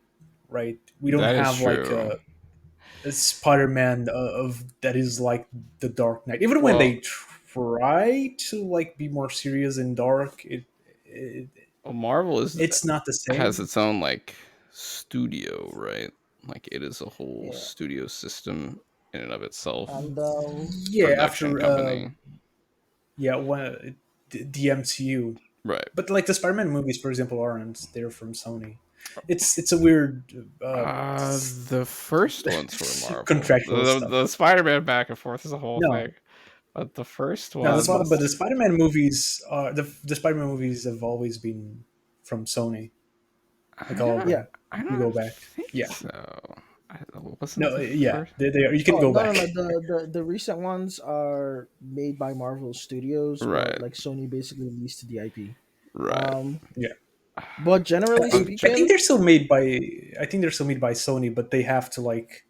right? We don't that is have like true. a Spider-Man of that is like the Dark Knight. Even when Well, they try to like be more serious and dark, it Marvel is it's not the has same. its own like studio, right? Like it is a whole yeah, studio system in and of itself, and Yeah, production after company. yeah, when the MCU, Right. but like the Spider-Man movies, for example, aren't they're from Sony. It's a weird The first ones were Marvel. contractual stuff. The Spider-Man back and forth is a whole No, thing, but the first no, but ones, the Spider-Man movies are the Spider-Man movies have always been from Sony, like I all of don't, yeah. them. I You go don't back, think yeah, so. Wasn't no, the yeah, first? they are. You can Oh go no, no, back. no. The recent ones are made by Marvel Studios, but Right. like Sony basically leased the IP. Right. Um, Yeah, but generally I think speaking, they're still made by. I think they're still made by Sony, but they have to like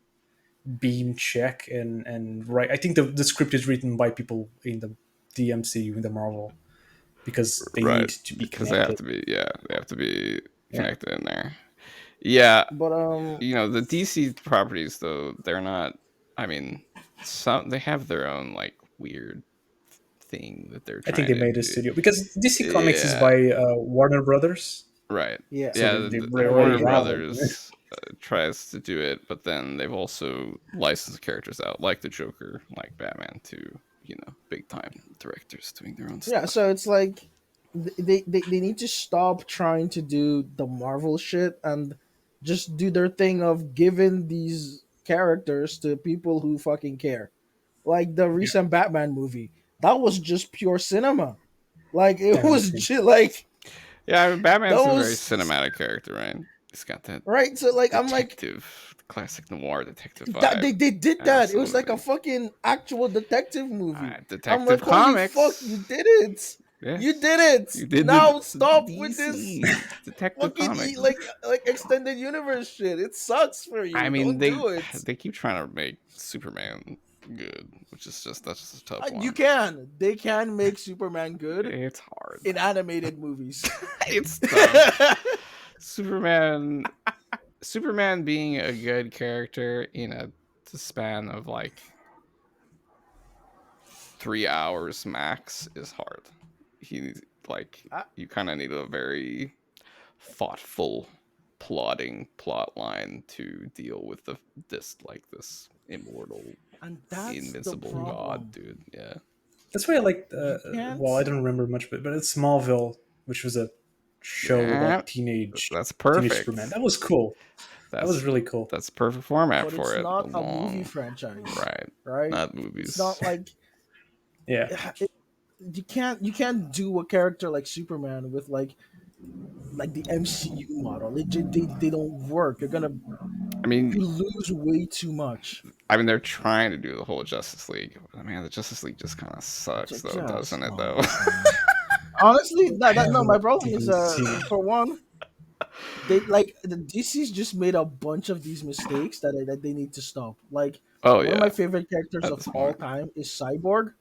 beam check and write. I think the script is written by people in the MCU in the Marvel because they Right. need to be Because they have connected. to be. Yeah, they have to be Yeah, connected in there. Yeah, but the DC properties though, they're not. I mean, some they have their own like weird thing that they're I think trying they to made a do. studio because DC Comics is Yeah, by Warner Brothers, right. yeah, so Yeah, they Warner already have it. Brothers tries to do it, but then they've also licensed characters out, like the Joker, like Batman, to big time directors doing their own yeah. stuff. So it's like they need to stop trying to do the Marvel shit and just do their thing of giving these characters to people who fucking care. Like the Yeah, recent Batman movie, that was just pure cinema. Like I it haven't was seen. just like Yeah, I mean, that Batman's a very was cinematic character, right? He's got that right. So like I'm like classic noir detective that vibe. they did that. It was like a Absolutely. fucking actual detective movie. I'm Detective like, holy fuck, you Comics. did it. You Yes. did it. You did Now the stop with this DC Detective fucking Comics. like extended universe shit. It sucks for I you. mean, Don't they do it. they keep trying to make Superman good, which is that's just a tough You one. can. They can make Superman good It's hard. in animated movies. It's tough. Superman Superman being a good character in a span of like 3 hours max is hard. He like I, you kind of need a very thoughtful plotting plot line to deal with this immortal and that's the invincible god problem. dude. Yeah. That's why I liked. You Well, I can't. don't remember much, but it's Smallville, which was a show Yeah, about teenage that's Superman. perfect. That was cool. That was That's really cool. that's perfect format But for it's it. not The a movie long, franchise, right? right? Not It's movies. not like Yeah, it, you can't do a character like Superman with like the MCU model. They don't work. You're gonna I mean, you lose way too much. they're trying to do the whole Justice League. Man, the Justice League just kind of sucks, though, Just doesn't it? oh Though. my god. Honestly, I that no. My haven't problem is even seen it. for one, they like the DC's just made a bunch of these mistakes that they need to stop. Like Oh one of yeah, my favorite characters at of this all point. time is Cyborg.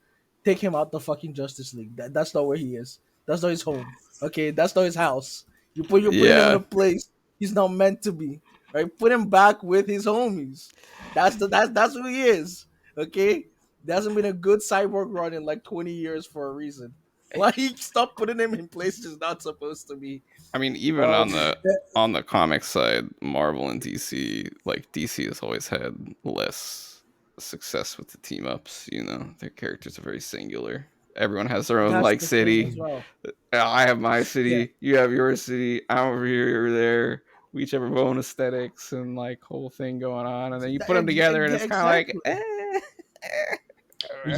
Take him out the fucking Justice League. That's not where he is. That's not his home. Okay, that's not his house. You're putting him in Yeah, a place he's not meant to be. Right? Put him back with his homies. That's who he is. Okay, there hasn't been a good Cyborg run in like 20 years for a reason. Like stop putting him in places he's not supposed to be. I mean, even on Um, the comic side, Marvel and DC, like DC has always had less success with the team ups. Their characters are very singular. Everyone has their own that's like the thing as city. well. I have my Yeah, city, you have your city, I'm over here, you're there. We each have our own aesthetics and like whole thing going on, and then you put them together, and it's kind of like, exactly. right?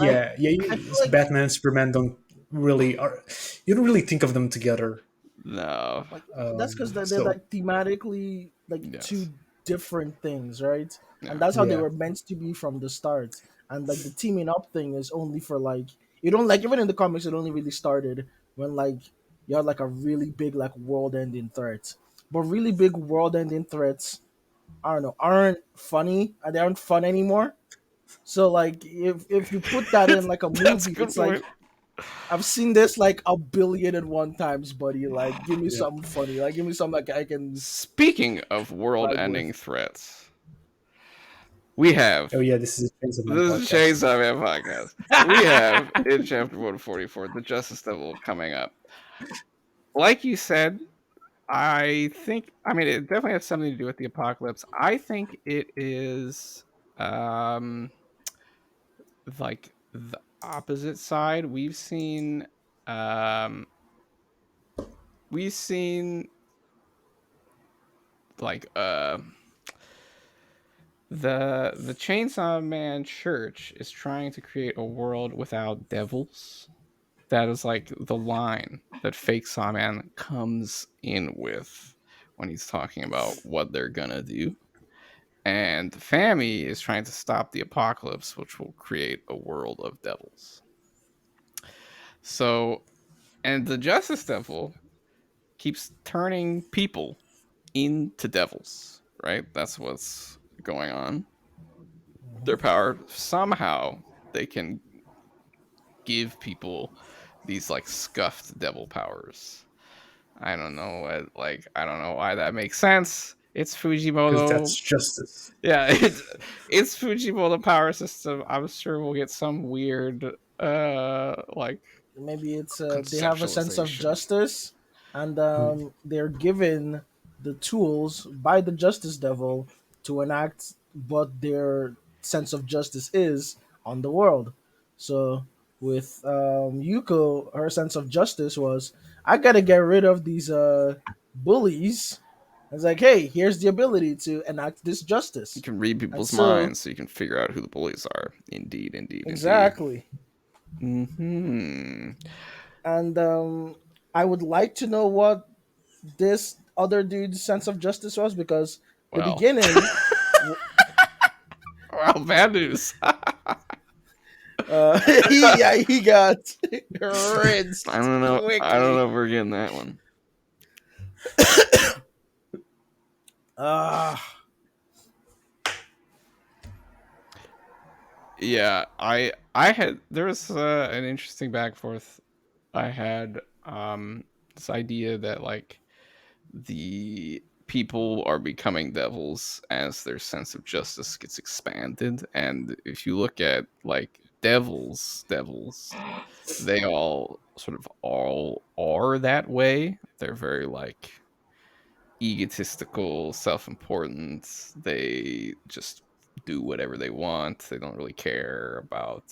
Like Yeah, yeah. I feel like Batman and Superman don't really are. You don't really think of them together. No, like that's because they're So like thematically like yes, two different things, right? And yeah. that's how they yeah, were meant to be from the start. And like the teaming up thing is only for like you don't like even in the comics it only really started when like you had like a really big like world ending threat. But really big world ending threats, I don't know, aren't funny and they aren't fun anymore. So like if you put that in like a That's a movie, good it's like point. I've seen this like a billion and one times, buddy. Like, give me yeah. something funny. Like, give me something like I can Speaking of vibe with. world-ending threats, we Oh have yeah, this is a Chainsaw Man this is podcast. Chainsaw Man podcast. We have in chapter 144 the Justice Devil coming up. Like you said, I think I mean it definitely has something to do with the apocalypse. I think it is um like the opposite side. Um we've seen like the Chainsaw Man Church is trying to create a world without devils. That is like the line that fake Sawman comes in with when he's talking about what they're gonna do. And Fami is trying to stop the apocalypse, which will create a world of devils. So, and the Justice Devil keeps turning people into devils, right? That's what's going on. Their power, somehow, they can give people these like scuffed devil powers. I don't know I don't know why that makes sense. It's Because that's Fujimoto. justice. Yeah, it's Fujimoto power system. I'm sure we'll get some weird like Maybe it's they have a sense of conceptualization. justice, and Hmm. they're given the tools by the Justice Devil to enact what their sense of justice is on the world. So with Yuko, her sense of justice was, I gotta get rid of these bullies. It's like, hey, here's the ability to enact this You justice, can read and people's so minds so you can figure out who the bullies are. Indeed, indeed, indeed. exactly. Hmm. And I would like to know what this other dude's sense of justice was because the Well, beginning, well, bad news. he got rinsed I don't know. I don't quickly. know if we're getting that one. Ah, Yeah, I had there was an interesting back and forth. I had this idea that like the people are becoming devils as their sense of justice gets expanded. And if you look at like devils, they all sort of all are that way. They're very like egotistical, self-important. They just do whatever they want. They don't really care about.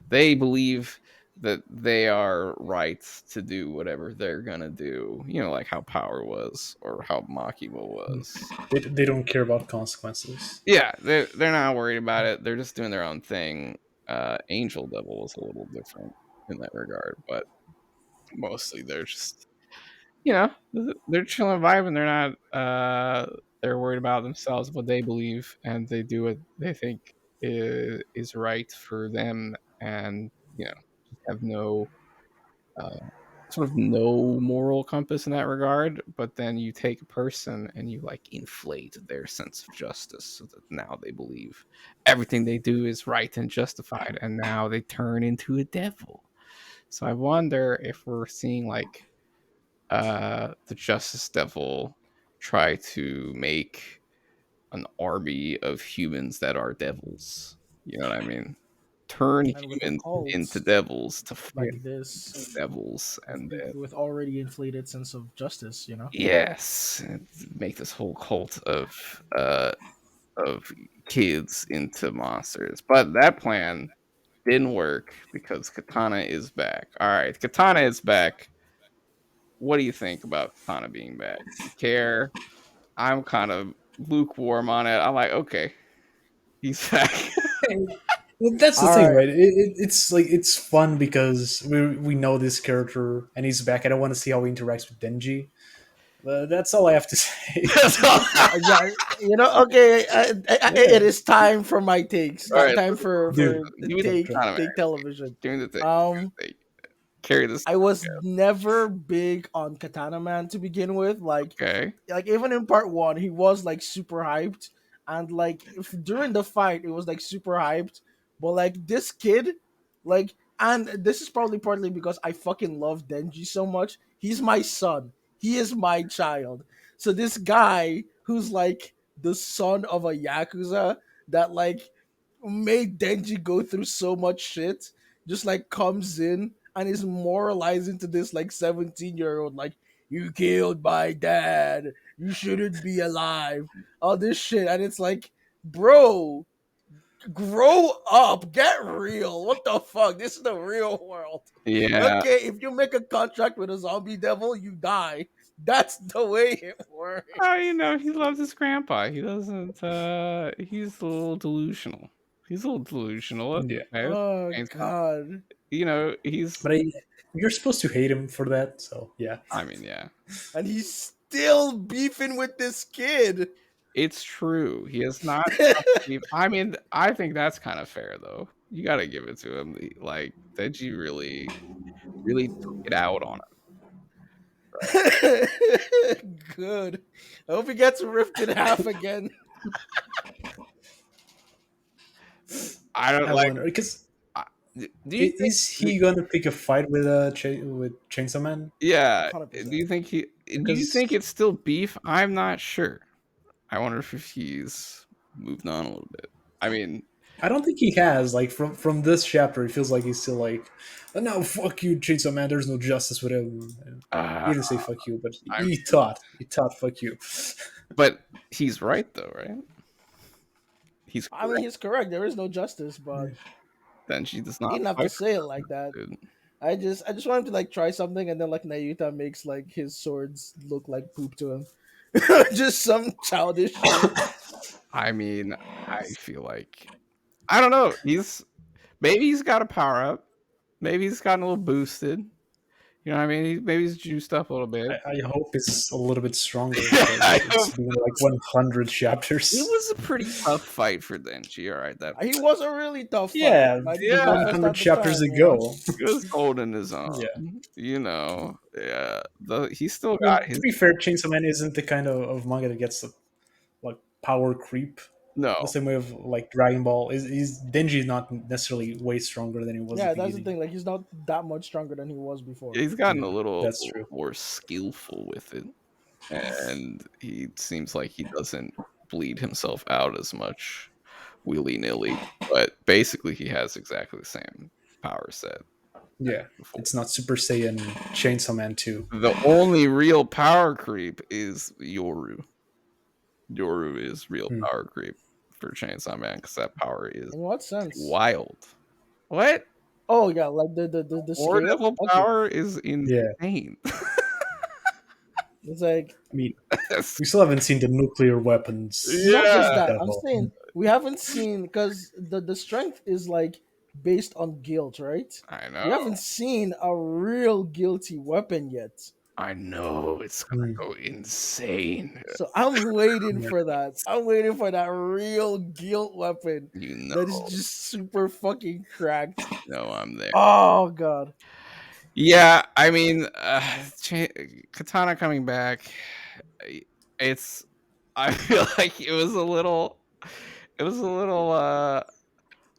They believe that they are right to do whatever they're gonna do. You know, like how Power was or how Makima was. They don't care about consequences. Yeah, they're not worried about it. They're just doing their own thing. Angel Devil is a little different in that regard, but mostly they're just they're chilling vibing. They're not they're worried about themselves, what they believe, and they do what they think is right for them, and just have no uh, sort of no moral compass in that regard. But then you take a person and you like inflate their sense of justice so that now they believe everything they do is right and justified, and now they turn into a devil. So I wonder if we're seeing like the Justice Devil try to make an army of humans that are devils. You know what I mean? Turn And with a humans into cult devils to fight like this, devils, with and then people with already inflated sense of justice, yes, and make this whole cult of kids into monsters. But that plan didn't work because Katana is back. All right, Katana is back. What do you think about Katana being back? You care? I'm kind of lukewarm on it. I'm like, okay, he's back. Well, that's the All thing, right. right? It's like it's fun because we know this character and he's back. I don't want to see how he interacts with Denji, but that's all I have to say. That's all. Yeah, okay. It Yeah, is time for my takes. All right, Time for dude, give me the try. Katana man. take television. Give me the thing. Um, Carry this. I was never big on Katana Man to begin with. Okay. Like even in part one, he was like super hyped, and like if, during the fight, it was like super hyped. But like this kid, and this is probably partly because I fucking love Denji so much. He's my son. He is my child. So this guy who's like the son of a yakuza that like made Denji go through so much shit, just like comes in and is moralizing to this like 17-year-old, like, you killed my dad, you shouldn't be alive, all this shit. And it's like, bro, grow up, get real. What the fuck? This is the real world. Yeah. Okay, if you make a contract with a zombie devil, you die. That's the way it works. Oh, he loves his grandpa. He doesn't. He's a little delusional. He's a little delusional. It's Yeah, okay. Oh It's fine. god. He's. but you're supposed to hate him for that. So yeah, I mean, yeah, And he's still beefing with this kid. it's true. He has not stopped I mean, I think that's kind of fair though. You got to give it to him. Like Deji really took it out on him. Right? Good. I hope he gets ripped in half again. I don't I like. wonder because I- Do you think? is he gonna pick a fight with with Chainsaw Man? Yeah. Do 100%. you think he? Do you think Because it's still beef? I'm not sure. I wonder if he's moved on a little bit. I mean, I don't think he has. Like from this chapter, it feels like he's still like, oh, no, fuck you, Chainsaw Man. There's no justice with him. And uh, he didn't say fuck you, but I mean, he thought fuck you. but he's right though, right? He's I mean, correct. he's correct. There is no justice, but Then she does he not didn't have to fight say it like that. for dude. I just want him to like try something, and then like Nayuta makes like his swords look like poop to him. Just some childish shit. I mean, I feel like I don't know. Maybe he's got a power up. Maybe he's gotten a little boosted. You know what I mean? Maybe he's juiced up a little bit. I hope it's a little bit stronger because I it's hope been like 100 it chapters. was a pretty tough fight for Denji. All right, that He was a really tough fight. Yeah, Like the yeah, toughest 100 at the chapters time. ago. he was holding his own. Yeah. Yeah. He still I mean, got to his be fair, Chainsaw Man isn't the kind of manga that gets like power creep no. the same way of like Dragon Ball. Is Denji is not necessarily way stronger than he was at Yeah, the that's the beginning. thing. Like he's not that much stronger than he was before. He's gotten a Yeah, little that's true. more skillful with it. and he seems like he doesn't bleed himself out as much willy nilly. But basically, he has exactly the same power set Yeah, before. it's not Super Saiyan Chainsaw Man 2. The only real power creep is Yoru. Yoru is real Hmm. power creep for Chainsaw Man because that power is In what sense? wild. What? Oh yeah, like the War scale. Devil Okay, power is Yeah, insane. it's like I mean, Yes. we still haven't seen the nuclear weapons not just Yeah, that. I'm devil. saying we haven't seen because the strength is like based on guilt, right? I We know. haven't seen a real guilty weapon yet. I know. It's gonna Hmm. go insane. So I'm waiting Yeah. for that. I'm waiting for that real guilt weapon You that is know, just super fucking cracked. I'm there. Oh god. Yeah, I mean, Katana coming back. I- It's. I feel like It was a little.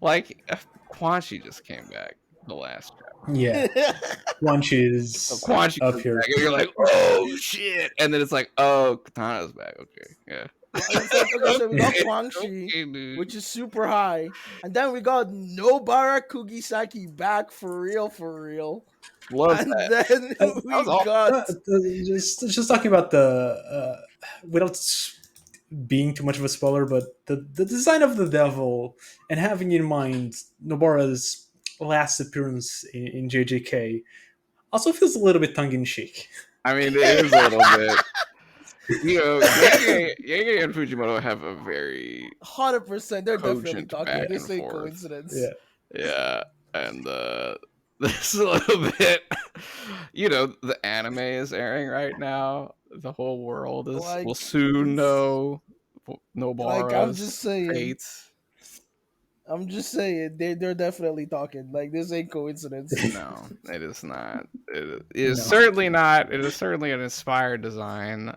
Like Quan Chi just came back the last Yeah, Lunch So is Quan Chi up comes here. back, and you're like, "Oh shit!" And then it's like, "Oh, Katana's back." Okay, yeah. It's like okay, so we got Okay, Kwang Shi, okay, dude. which is super high, and then we got Nobara Kugisaki back for real, Love and that. then Uh, That was we awesome. got just talking about the without being too much of a spoiler, but the design of the devil and having in mind Nobara's last appearance in JJK also feels a little bit tongue in cheek. I mean, it is a little bit. You know, Gege and Fujimoto have a very 100%. They're definitely cogent talking. back Yeah, This and ain't forth. coincidence. yeah, Yeah, and there's a little bit. You know, the anime is airing right now. The whole world is will Like soon it's know like Nobara's fate. I'm just saying they're definitely talking. Like this ain't coincidence. No, it is not. It is no, certainly not. It is certainly an inspired design.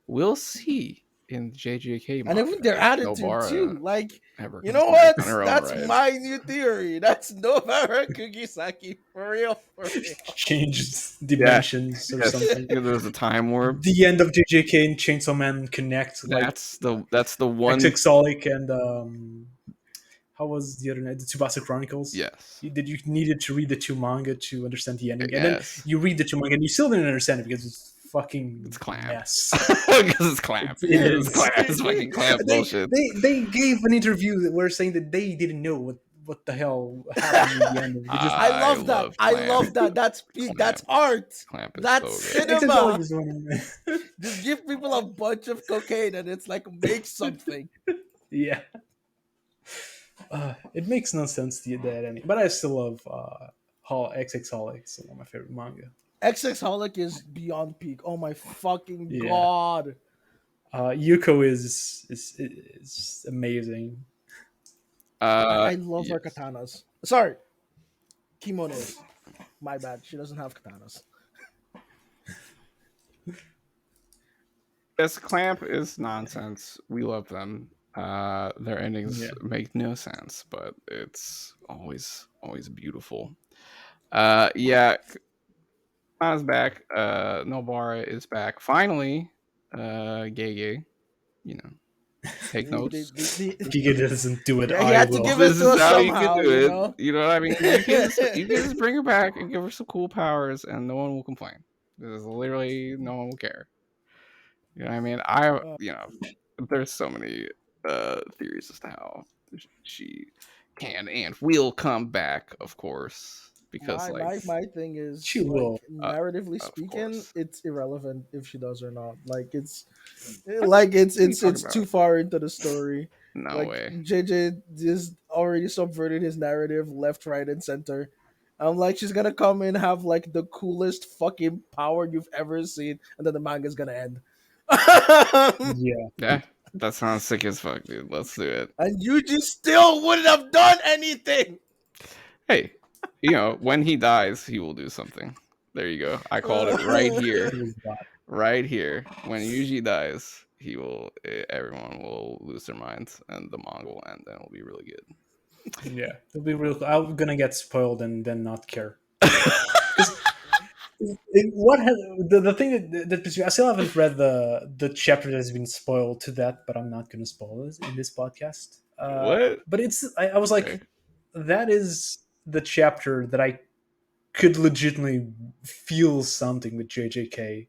We'll see in the JJK And manga even their if attitude Nobara too. Like, ever you comes know back what? on her own That's right. my new theory. That's Nobara Kugisaki for real, for real. changes Yeah. dimensions or Yes. something. You know, there's a time warp. The end of JJK and Chainsaw Man connect like That's the one. Exolic and how was the other night? The Tsubasa Chronicles. Yes. You needed to read the two manga to understand the ending, and then Yes. you read the two manga and you still didn't understand it because it's It's fucking clamp. mess. Because it's clamp. It It's is. clamp. It's fucking clamp they, bullshit. they gave an interview that were saying that they didn't know what the hell happened in the ending. They just I I love that. love I clamp. love that. That's peak. That's Clamp. art. Clamp is That's so good. Exolic cinema. is one. Just give people a bunch of cocaine and it's like make something. Yeah. It makes no sense that any, but I still love XX Holic. It's one of my favorite manga. XX Holic is beyond peak. Oh my fucking Yeah, god. Yuko is amazing. I love her Yes. katanas. Sorry, kimonos. My bad. She doesn't have katanas. Yes, clamp is nonsense. We love them. Their endings Yeah, make no sense, but it's always beautiful. Yeah, Kana's back. Nobara is back. Finally, Gege, you know, take They, they, notes. they, they, Giga doesn't do it. yeah, he I had to will. give it This to is us how you can somehow, do you it. know. You know what I mean? You can just bring her back and give her some cool powers, and no one will complain. There's literally no one will care. You know what I mean? There's so many theories as to how she can and will come back, of course, because my like, my my thing She is like will. uh, narratively of speaking, course, it's irrelevant if she does or not. Like what are you talking it's too about? far into the story. No Like way. JJ just already subverted his narrative left, right, and center. I'm like, she's gonna come in, have like the coolest fucking power you've ever seen, and then the manga's gonna end. Yeah, Yeah, that sounds sick as fuck, dude. Let's do it. And Yuji still wouldn't have done anything. Hey, when he dies, he will do something. There you go. I called it right I here. he was bad. Right here. When Yuji dies, everyone will lose their minds, and the manga will end, and it'll be really Yeah, it'll be real. I'm gonna get spoiled and then not care. good. What has the thing that I still haven't read the chapter that has been spoiled to that, but I'm not going to spoil it in this podcast. What? But I was Okay. like, that is the chapter that I could legitimately feel something with JJK,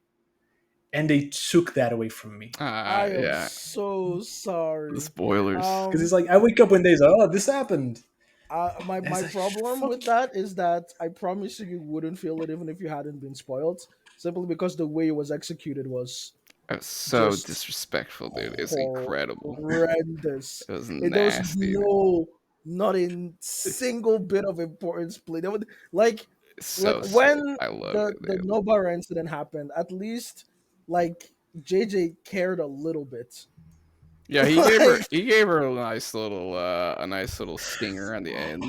and they took that away from me. I am Yeah. so The sorry. spoilers. Because it's Um, like I wake up one day, it's like, oh, this happened. And my it's like, problem fuck. with that is that I promise you wouldn't feel it even if you hadn't been spoiled, simply because the way it was executed was It's so just disrespectful, dude. It's incredible. horrendous. It was There was nasty. not a single bit of importance played. There was, like It's like so sick. when I love the it, Nobara incident happened, at least like JJ cared a little bit. yeah, Like he gave her a nice little stinger at the end.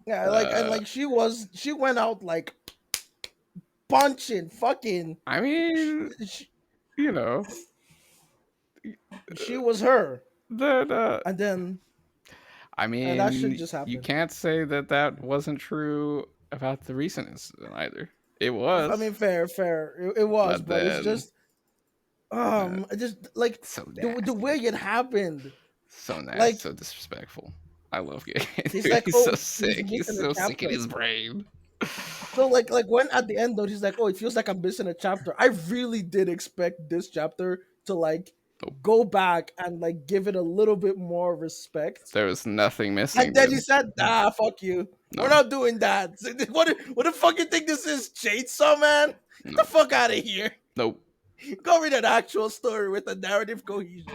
yeah, like and Uh like she went out like punching fucking I she, mean, she, you know, she was her, that and then I and that shit mean, just you happened. can't say that that wasn't true about the recent incident either. It I was, mean, fair, it was, but but it's then just uh, just like so the way nasty, it happened. so nasty, Like so disrespectful. I love Gay. he's Dude, like, he's so oh, he's sick. He's missing a so sick in chapter. his brain. So like when at the end though, he's like, oh, it feels like I'm missing a chapter. I really did expect this chapter to like Nope. go back and like give it a little bit more respect. There was nothing missing, And then he dude. said, "Ah, fuck you. We're No, not doing that. What the fuck you think this is, Chainsaw Man? Get no, the fuck out of here. nope. Go read an actual story with a narrative cohesion."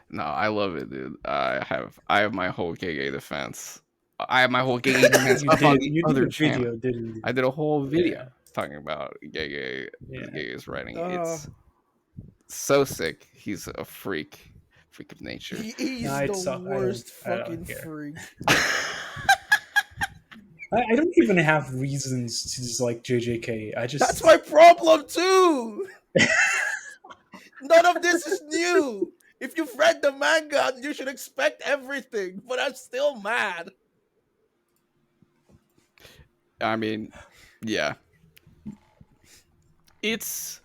No, I love it, dude. I have my whole Gege defense. I have my whole Gege defense You up on did. the You did other a channel. video, didn't you? I did a whole video Yeah. talking about Yeah. Gege's writing. Uh, It's so sick. He's a freak of nature. No, he's the it's worst I don't fucking care. freak. I don't even have reasons to dislike JJK. I That's just my problem too. None of this is new. If you've read the manga, you should expect everything. But I'm still mad. I mean, yeah, it's.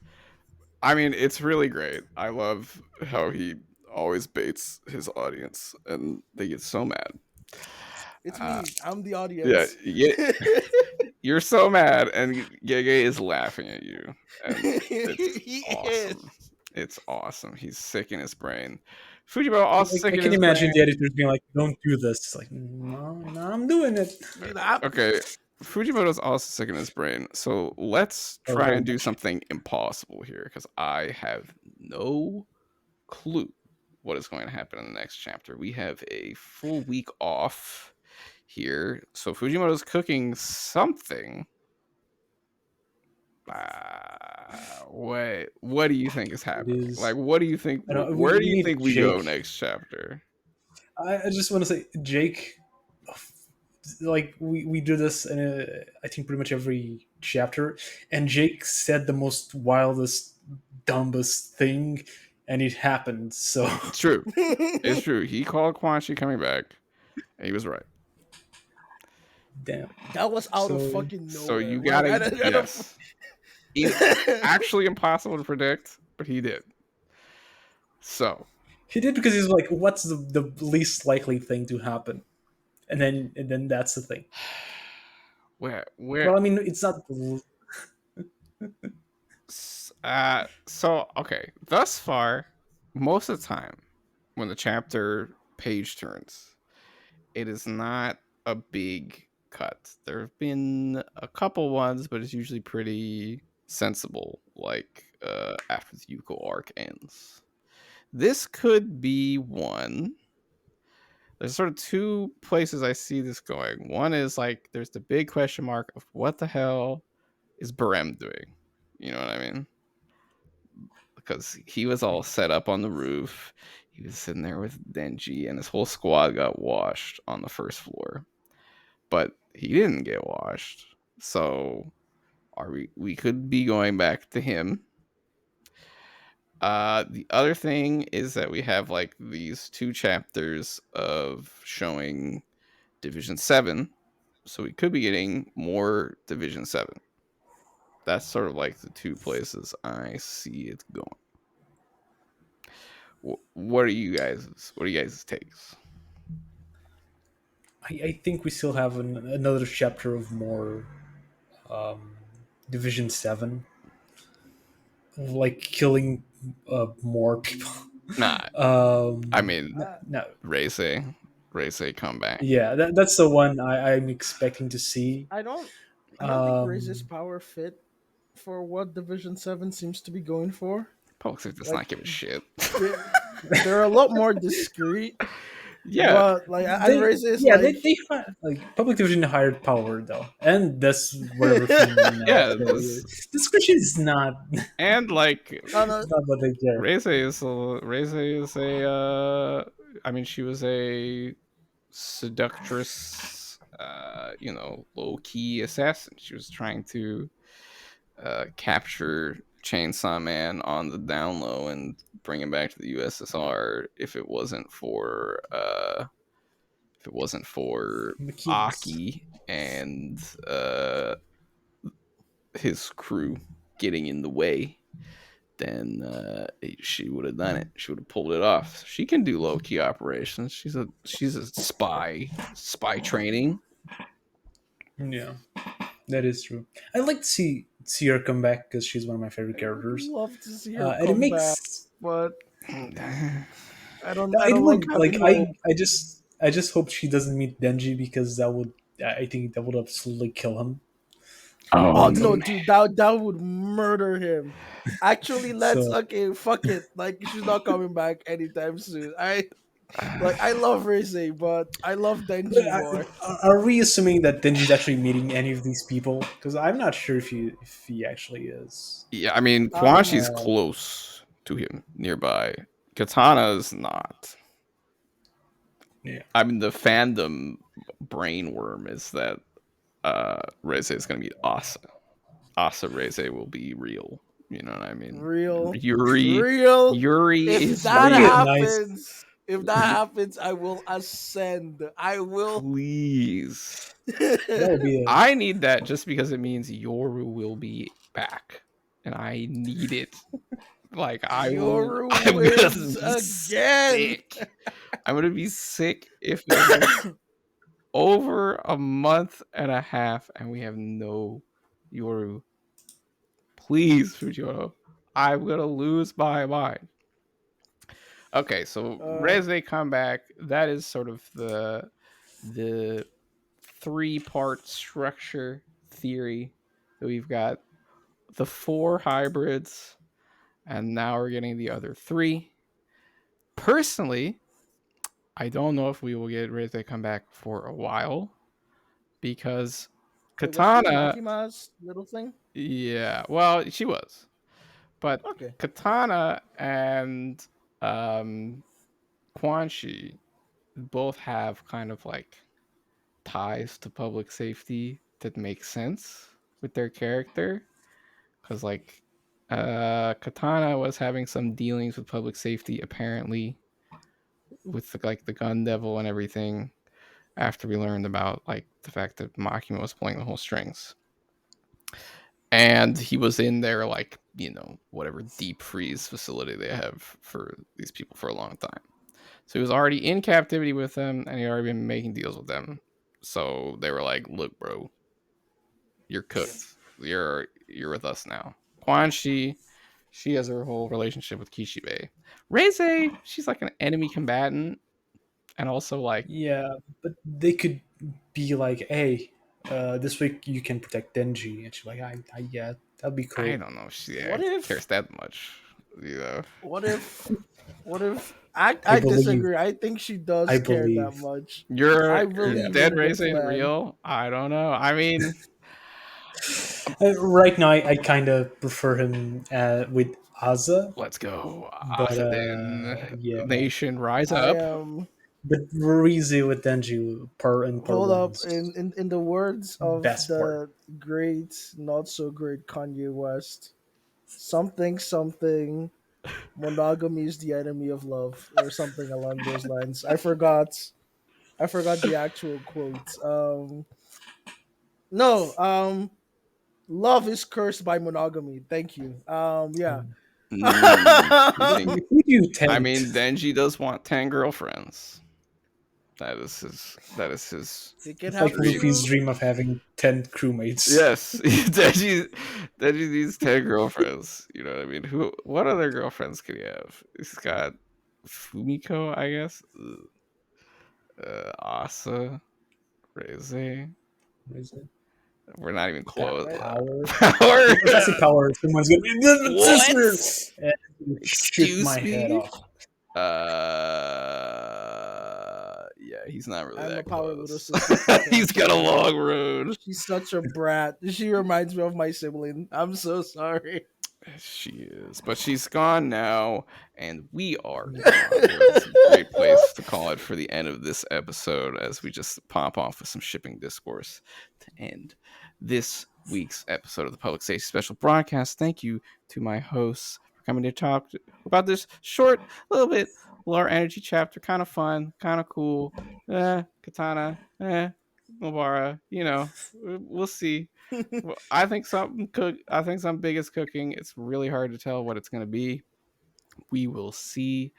I mean, it's really great. I love how he always baits his audience, and they get so mad. It's Uh, me. I'm the yeah, audience. you're so mad, and Gege is laughing at you, and it's He awesome. is. It's awesome. He's sick in his brain. Fujibaro also like sick I in can his imagine the brain. editors being like, "Don't do this." It's like, no, I'm doing it. You know, I'm- Okay, Fujimoto's also sick in his brain. So let's Oh, try very and do much. something impossible here, because I have no clue what is going to happen in the next chapter. We have a full week off here, so Fujimoto's cooking something. What do you think is It happening? Like, is. what do you think? I know Where do we you need think we go Jake. next chapter? I just want to say Jake. Like we do this in I think pretty much every chapter, and Jake said the most wildest, dumbest thing, and it happened. So It's true. It's true. He called Quan Chi coming back, and he was right. damn. that was out of So fucking So nowhere. you Like gotta yes, actually impossible to predict, but he did. So he did because he's like, what's the least likely thing to happen, and then that's the thing. where Well, I mean, it's not. so okay, thus far, most of the time when the chapter page turns, it is not a big cut. There have been a couple ones, but it's usually pretty sensible, like after the Yuko arc ends. This could be one. There's sort of two places I see this going. One is like there's the big question mark of what the hell is Barem doing? You know what I mean? Because he was all set up on the roof. He was sitting there with Denji, and his whole squad got washed on the first floor. But he didn't get washed. So are we could be going back to him. The other thing is that we have like these two chapters of showing Division 7. So we could be getting more Division 7. That's sort of like the two places I see it going. What are you guys? What are you guys' takes? I think we still have another chapter of more um, Division 7, like killing more people. Nah, I mean, Uh, No, Race, Race comeback. yeah, that's the one I'm expecting to see. I don't I don't think Raze's Um, power fit for what Division 7 seems to be going for. Pulisic does not Like give a shit. they're they're a lot more discreet, Yeah, but like and they Raze is yeah like like Public Division hired power though, and that's what everything yeah. they, description is not And like oh no, not what they care. Reze is a. I mean, she was a seductress. Low key assassin. She was trying to capture Chainsaw Man on the down low and bring him back to the USSR if it wasn't for McKees. Aki and his crew getting in the way, then she would have done it. She would have pulled it off. She can do low key operations. She's a spy training. Yeah, that is true. I'd like to see her come back because she's one of my favorite I would characters, love to see her and it come back, makes but I it don't like would like having hope. I just hope she doesn't meet Denji because that would I think that would absolutely kill him. Oh Oh no, man. dude, that would murder him. Actually, let's So okay, fuck it. Like she's not coming back anytime soon. I love Raze, but I love but Denji more. are we assuming that Denji's actually meeting any of these people? Because I'm not sure if he actually is. Yeah, I mean Um, Quashi's close to him nearby. Katana's not. Yeah. I mean the fandom brainworm is that Reze is gonna be Asa. Asa Reze will be real. You know what I mean? real, Yuri real. Yuri If is that That'd be a real. nice. happens, if that happens, I will ascend. I will. Please. That would be a I need that just because it means Yoru will be back. And I need it. Like Yoru I'm gonna wins be again. sick. I'm gonna be sick if it goes over a month and a half and we have no Yoru. Please, Fujioto. I'm gonna lose my mind. Okay, so Uh, Reze comeback, that is sort of the three-part structure theory that we've got the four hybrids, and now we're getting the other three. Personally, I don't know if we will get Reze come back for a while because wait, was she Katana, Makima's little thing? yeah, well, she was, but Okay. Katana and um, Quan Chi both have kind of like ties to public safety that make sense with their character because like Katana was having some dealings with public safety apparently with the gun devil and everything after we learned about like the fact that Makima was pulling the whole strings. And he was in their like, whatever deep freeze facility they have for these people for a long time. So he was already in captivity with them and he already been making deals with them. So they were like, look, bro, you're cooked. You're with us now. Quan Shi, she has her whole relationship with Kishibe. Reze, she's like an enemy combatant, and also like Yeah, but they could be like, hey, this week you can protect Denji, and she's like, yeah, that'd be I cool. don't know if she What cares if? that much. You know, What if? What if? I I I believe, disagree. I think she I does care that believe, much. you're I yeah. believe dead in the Reze and plan. real. I don't know. I mean, Right now, I kind of prefer him with Aza, let's go, but Asaden yeah, Nation, rise I up. am. but Rizu with Denji part Hold one up. was In the words of best part. the great, not so great Kanye West, something something. Monogamy is the enemy of love, or something along those lines. I forgot. I forgot the actual quote. No. Love is cursed by monogamy. Thank you. Yeah. Um, You think? who do you I tempt? mean, Denji does want 10 girlfriends. That is his. That is his He can It's like have dream. Luffy's two. dream of having 10 crewmates. Yes, Denji needs 10 girlfriends. You know what I mean? Who? What other girlfriends could he have? He's got Fumiko, I guess. Asa, Reze. What is it? We're not even close. Wait, Power. Power. If I say power, someone's gonna be the What? sister and shoot my Excuse head me. off. Yeah, he's not really I'm a that power little close. sister for He's got a Katana. long road. She's such a brat. She reminds me of my sibling. I'm so sorry. She is, but she's gone now, and we are gone. It's a great place to call it for the end of this episode as we just pop off with some shipping discourse to end this week's episode of the Public Safety Special Broadcast. Thank you to my hosts for coming to talk about this short, little bit lower energy chapter. Kind of fun, kind of cool. Katana, Nobara, we'll see. Well, I think something cook. I think something big is cooking. It's really hard to tell what it's going to be. We will see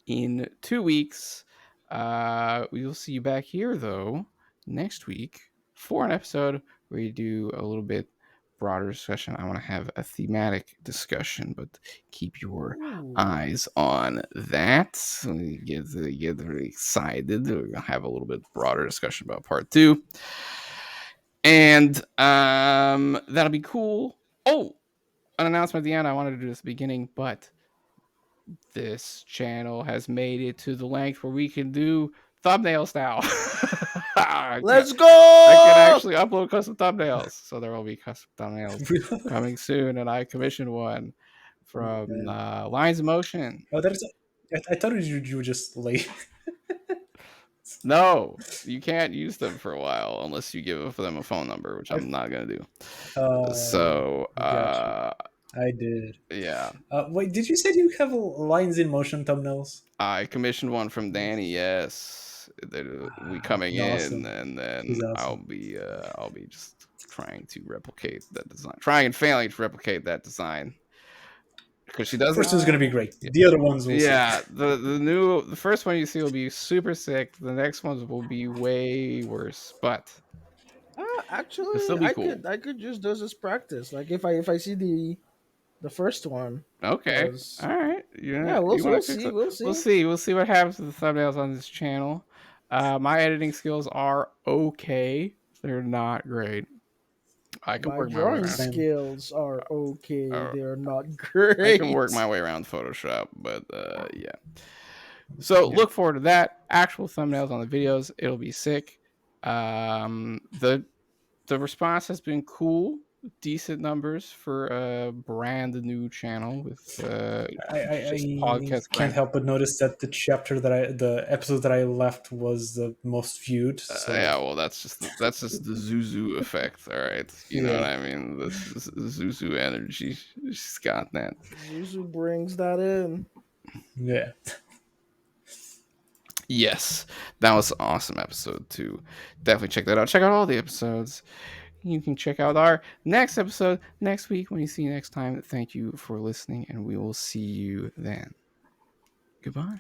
in 2 weeks. We will see you back here though next week for an episode where we do a little bit broader discussion. I want to have a thematic discussion, but keep your Ooh. eyes on that. So you get really excited. We're gonna have a little bit broader discussion about part two, and that'll be cool. Oh, an announcement at the end. I wanted to do this at the beginning, but this channel has made it to the length where we can do thumbnails now. Let's I can go! actually upload custom thumbnails, so there will be custom thumbnails coming soon. And I commissioned one from Man. Lines of Motion. Oh, that's. I thought you were just late. No, you can't use them for a while unless you give them a phone number, which I, I'm not gonna do. uh, So, got you. I did. yeah, Wait, did you say you have lines in motion thumbnails? I commissioned one from Danny. Yes, we coming He's in, awesome. and then He's awesome. I'll be just trying to replicate that design, trying and failing to replicate that design because she The doesn't. first one's gonna be Uh, great. The other ones we'll see. Yeah, the first one you see will be super sick. The next ones will be way worse, but it'll actually, still be cool. I could use those as practice. Like if I see the first one, Okay, because all right. yeah, You want we'll to fix see, it? we'll We'll see. see. We'll see what happens to the thumbnails on this channel. My editing skills are okay. They're not great. I can My work my way drawing around. Same. skills are okay. Uh, They're not I can work great. my way around Photoshop, but yeah. So Yeah. look forward to that. Actual thumbnails on the videos. It'll be sick. The response has been cool. Decent numbers for a brand new channel with just I podcast can't brand. help but notice that the episode that I left was the most viewed. Yeah, So well, that's just the Zuzu effect. All right, you know what yeah, I mean. This Zuzu energy. She's got that. Zuzu brings that in. yeah. Yes, that was an awesome episode too. Definitely check that out. Check out all the episodes. You can check out our next episode next week when you see you next time. Thank you for listening, and we will see you then. Goodbye.